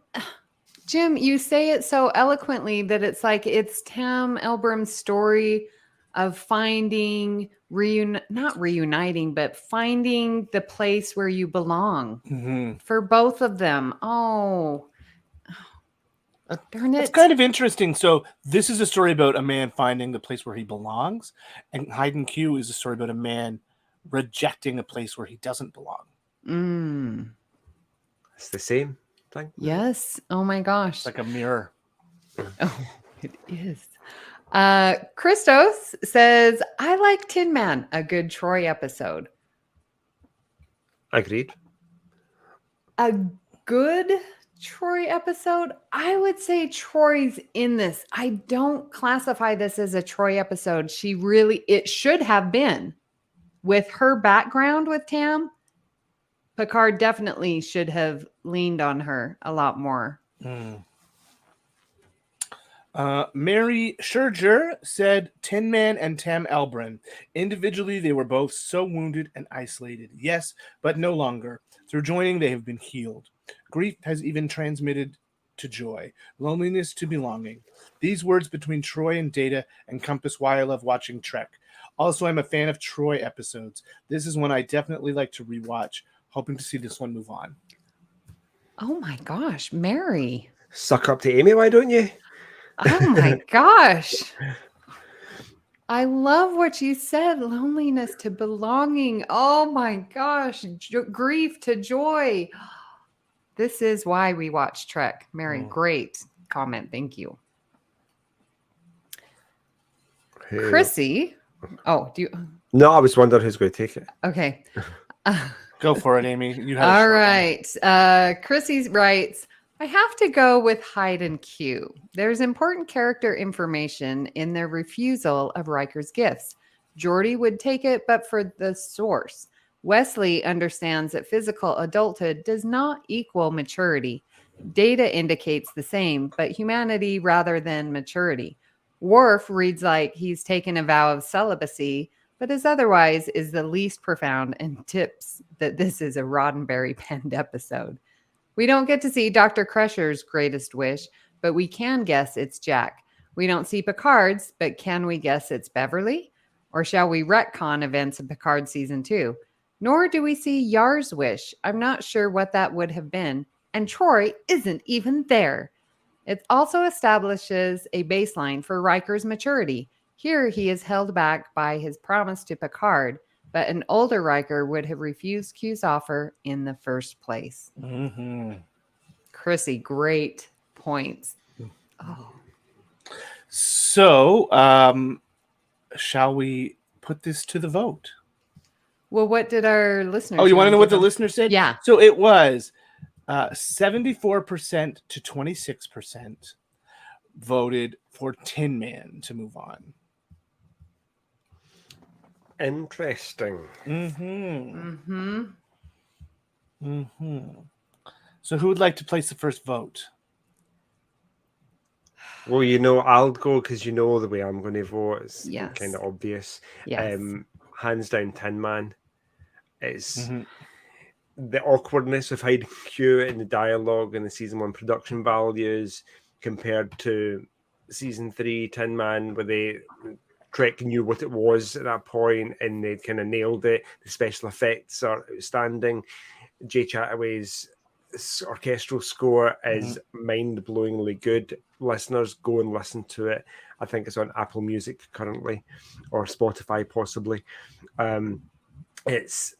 Jim, you say it so eloquently that it's like it's Tam Elbrim's story of finding, not reuniting, but finding the place where you belong for both of them. Oh, darn it. It's kind of interesting. So this is a story about a man finding the place where he belongs, and Hait and Q is a story about a man rejecting a place where he doesn't belong. It's the same thing. Yes. Oh my gosh. It's like a mirror. Oh, it is. Christos says, I like Tin Man, a good Troy episode. Agreed. A good Troy episode? I would say Troy's in this. I don't classify this as a Troy episode. It should have been. With her background with Tam, Picard definitely should have leaned on her a lot more. Mary Scherger said Tin Man and Tam Elbrin. Individually, they were both so wounded and isolated. Yes, but no longer. Through joining, they have been healed. Grief has even transmitted to joy, loneliness to belonging. These words between Troy and Data encompass why I love watching Trek. Also, I'm a fan of Troy episodes. This is one I definitely like to rewatch. Hoping to see this one move on. Oh my gosh, Mary. Suck up to Amy, why don't you? Oh my gosh. I love what you said. Loneliness to belonging. Oh my gosh. Grief to joy. This is why we watch Trek. Mary, great comment. Thank you. Hey. Chrissy. Oh, do you? No, I was wondering who's going to take it. Okay. Go for it, Amy. You have all right. Chrissy writes, I have to go with Hait and Q. There's important character information in their refusal of Riker's gifts. Geordi would take it, but for the source. Wesley understands that physical adulthood does not equal maturity. Data indicates the same, but humanity rather than maturity. Worf reads like he's taken a vow of celibacy, but as otherwise is the least profound and tips that this is a Roddenberry-penned episode. We don't get to see Dr. Crusher's greatest wish, but we can guess it's Jack. We don't see Picard's, but can we guess it's Beverly? Or shall we retcon events of Picard Season 2? Nor do we see Yar's wish. I'm not sure what that would have been. And Troy isn't even there. It also establishes a baseline for Riker's maturity. Here he is held back by his promise to Picard, but an older Riker would have refused Q's offer in the first place. Chrissy, great points. Oh. So, shall we put this to the vote? Well, what did our listeners? Oh, you want to know what the listener said? Yeah. So it was 74% to 26% voted for Tin Man to move on. Interesting. So who would like to place the first vote? Well, I'll go because the way I'm going to vote. It's kind of obvious. Yes. Hands down, Tin Man. It's the awkwardness of Hait and Q in the dialogue and the season 1 production values compared to season 3 Tin Man, where Trek knew what it was at that point and they kind of nailed it. The special effects are outstanding. Jay Chataway's orchestral score is mind-blowingly good. Listeners, go and listen to it. I think it's on Apple Music currently, or Spotify possibly. It's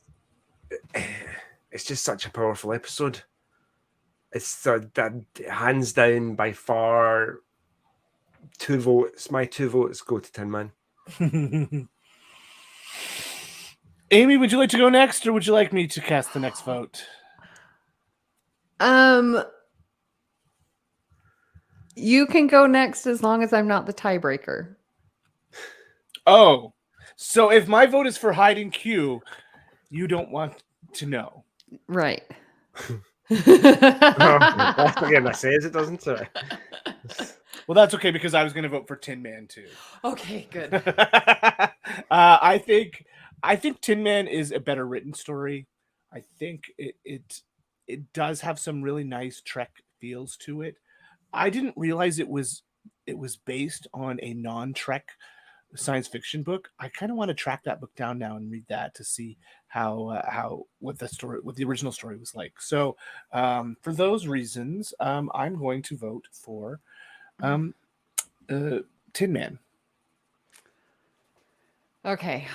just such a powerful episode. It's that hands down by far 2 votes. My 2 votes go to Tin Man. Amy, would you like to go next, or would you like me to cast the next vote? You can go next as long as I'm not the tiebreaker. Oh, so if my vote is for Hait and Q, you don't want to know. Right. That's again, that says it, doesn't it? Well, that's okay, because I was going to vote for Tin Man too. Okay, good. I think Tin Man is a better written story. I think it does have some really nice Trek feels to it. I didn't realize it was based on a non-Trek science fiction book. I kind of want to track that book down now and read that to see what the original story was like. So for those reasons, I'm going to vote for Tin Man. Okay,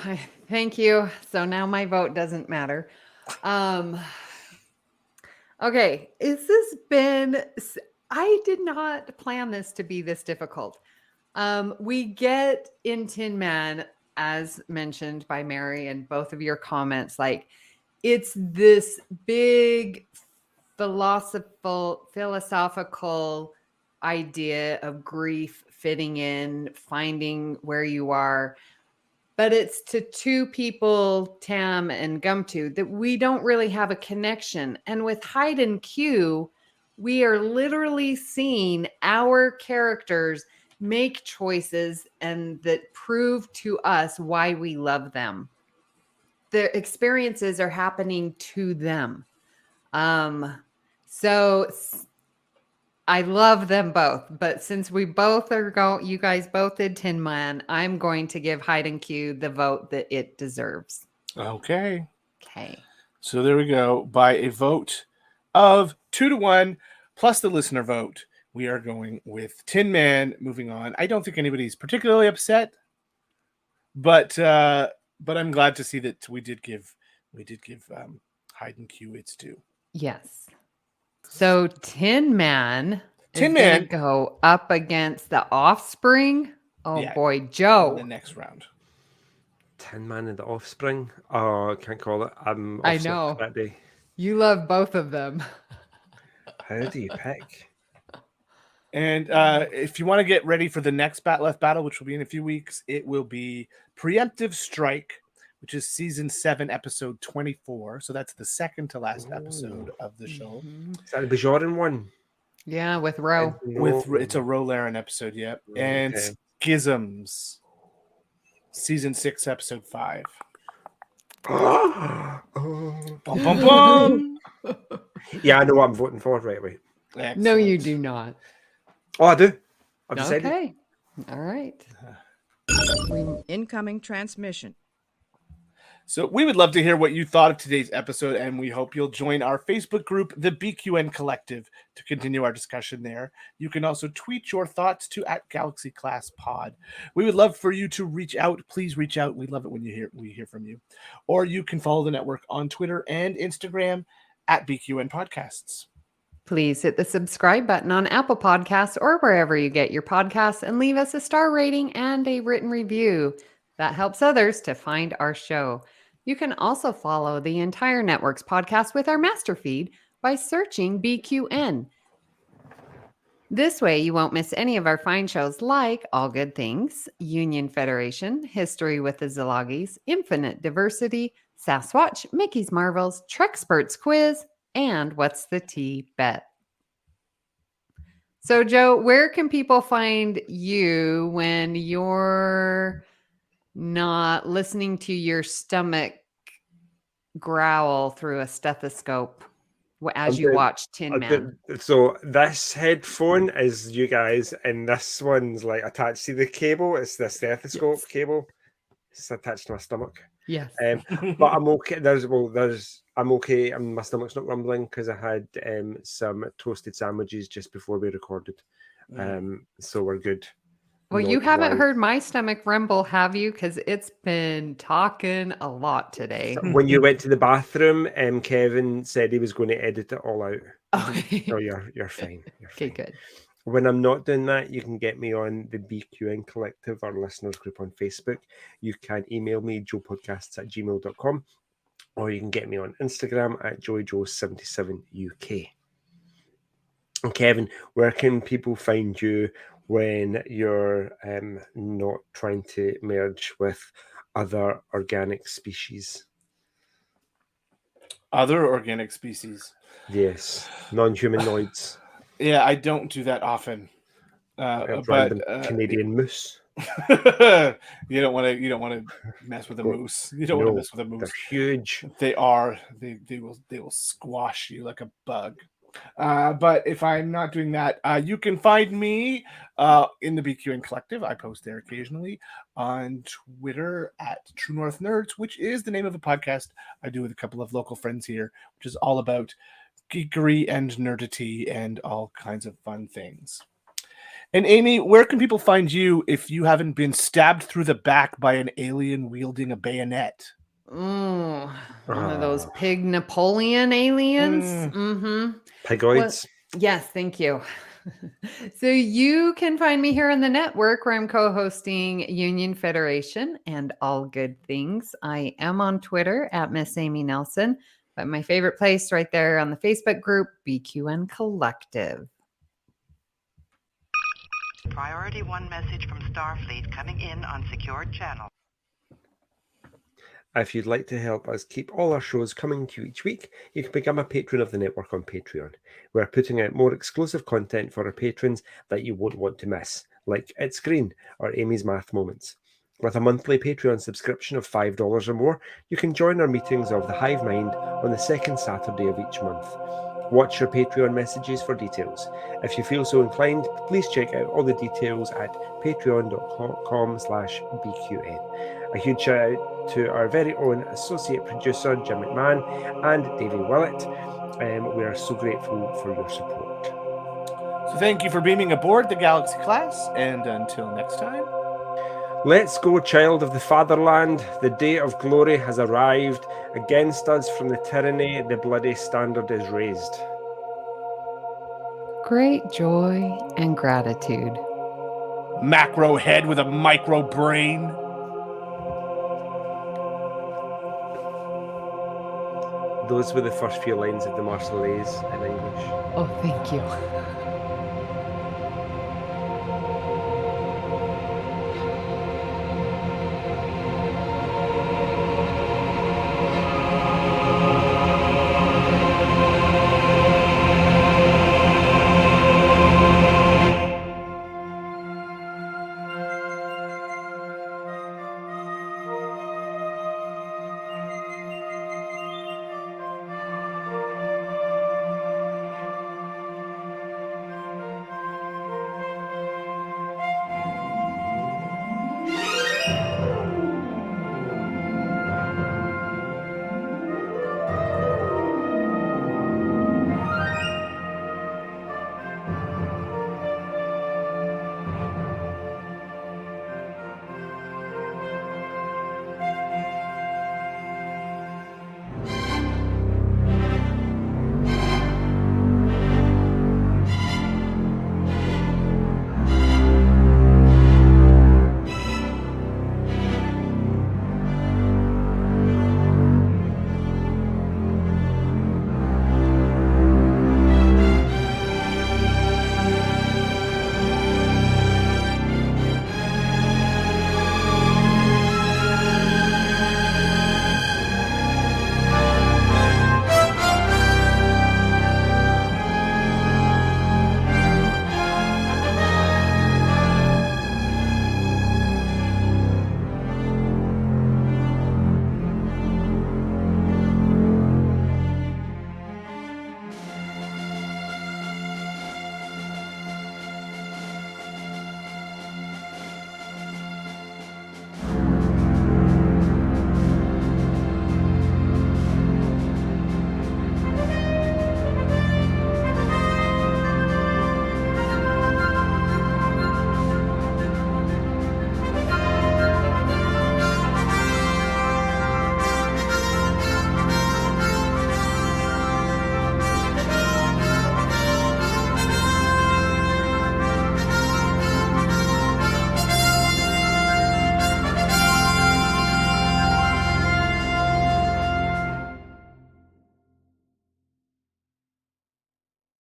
thank you. So now my vote doesn't matter. Okay, I did not plan this to be this difficult. We get in Tin Man, as mentioned by Mary and both of your comments, like it's this big philosophical idea of grief, fitting in, finding where you are. But it's to 2 people, Tam and Gomtuu, that we don't really have a connection. And with Hait and Q, we are literally seeing our characters make choices and that prove to us why we love them. The experiences are happening to them. So I love them both, but since we both you guys both did Tin Man, I'm going to give Hait and Q the vote that it deserves. Okay. Okay. So there we go. By a vote of 2-1 plus the listener vote, we are going with Tin Man. Moving on. I don't think anybody's particularly upset, but I'm glad to see that we did give Hait and Q its due. Yes. So Tin Man is going to go up against the Offspring. Oh yeah, boy, Joe. In the next round. Tin Man and the Offspring. Oh, I can't call it. I know. That day. You love both of them. How do you pick? And if you want to get ready for the next Left battle, which will be in a few weeks, it will be Preemptive Strike, which is season 7, episode 24. So that's the second to last episode of the show. Is that the Bajoran one? Yeah, with Ro. It's a Ro Laren episode, yep. And Schisms, season 6, episode 5. Bum, bum, bum. Yeah, I know what I'm voting for right away. Excellent. No, you do not. Oh, I do. I've decided. Okay. All right. Incoming transmission. So we would love to hear what you thought of today's episode, and we hope you'll join our Facebook group, the BQN Collective, to continue our discussion there. You can also tweet your thoughts to @GalaxyClassPod. We would love for you to reach out. Please reach out. We love it when we hear from you. Or you can follow the network on Twitter and Instagram @BQN Podcasts. Please hit the subscribe button on Apple Podcasts or wherever you get your podcasts and leave us a star rating and a written review. That helps others to find our show. You can also follow the entire network's podcast with our master feed by searching BQN. This way, you won't miss any of our fine shows like All Good Things, Union Federation, History with the Szilagys, Infinite Diversity, Sasquatch, Mickey's Marvels, Trexperts Quiz, and What's the Tea Bet. So, Joe, where can people find you when you're not listening to your stomach growl through a stethoscope as you watch Tin Man? So this headphone is you guys, and this one's like attached to the cable. It's the stethoscope cable. It's attached to my stomach. Yes. But I'm okay. I'm okay. My stomach's not rumbling because I had some toasted sandwiches just before we recorded. So we're good. Well, you haven't heard my stomach rumble, have you? Because it's been talking a lot today. When you went to the bathroom, Kevin said he was going to edit it all out. Okay. So you're fine. Okay, good. When I'm not doing that, you can get me on the BQN Collective, our listeners group on Facebook. You can email me, joepodcasts@gmail.com, or you can get me on Instagram at joyjoe77uk. And Kevin, where can people find you when you're not trying to merge with other organic species? Other organic species? Yes, non-humanoids. Yeah, I don't do that often. Random Canadian moose. You don't want to mess with a moose. You don't want to mess with a moose. They're huge. They are. They will squash you like a bug. But if I'm not doing that, you can find me in the BQN Collective. I post there occasionally on Twitter at True North Nerds, which is the name of a podcast I do with a couple of local friends here, which is all about geekery and nerdity and all kinds of fun things. And Amy, where can people find you if you haven't been stabbed through the back by an alien wielding a bayonet? One of those pig Napoleon aliens. Pigoids. Well, yes, thank you. So you can find me here on the network where I'm co-hosting Union Federation and All Good Things. I am on Twitter at Miss Amy Nelson, but my favorite place right there on the Facebook group, BQN Collective. Priority 1 message from Starfleet coming in on secured channel. If you'd like to help us keep all our shows coming to you each week, you can become a patron of the network on Patreon. We're putting out more exclusive content for our patrons that you won't want to miss, like It's Green or Amy's Math Moments. With a monthly Patreon subscription of $5 or more, you can join our meetings of the Hive Mind on the second Saturday of each month. Watch your Patreon messages for details. If you feel so inclined, please check out all the details at patreon.com/BQN. A huge shout out to our very own associate producer, Jim McMahon, and Davey Willett. We are so grateful for your support. So thank you for beaming aboard the Galaxy class, and until next time. Let's go, child of the fatherland. The day of glory has arrived. Against us from the tyranny, the bloody standard is raised. Great joy and gratitude. Macro head with a micro brain. Those were the first few lines of the Marseillaise in English. Oh, thank you.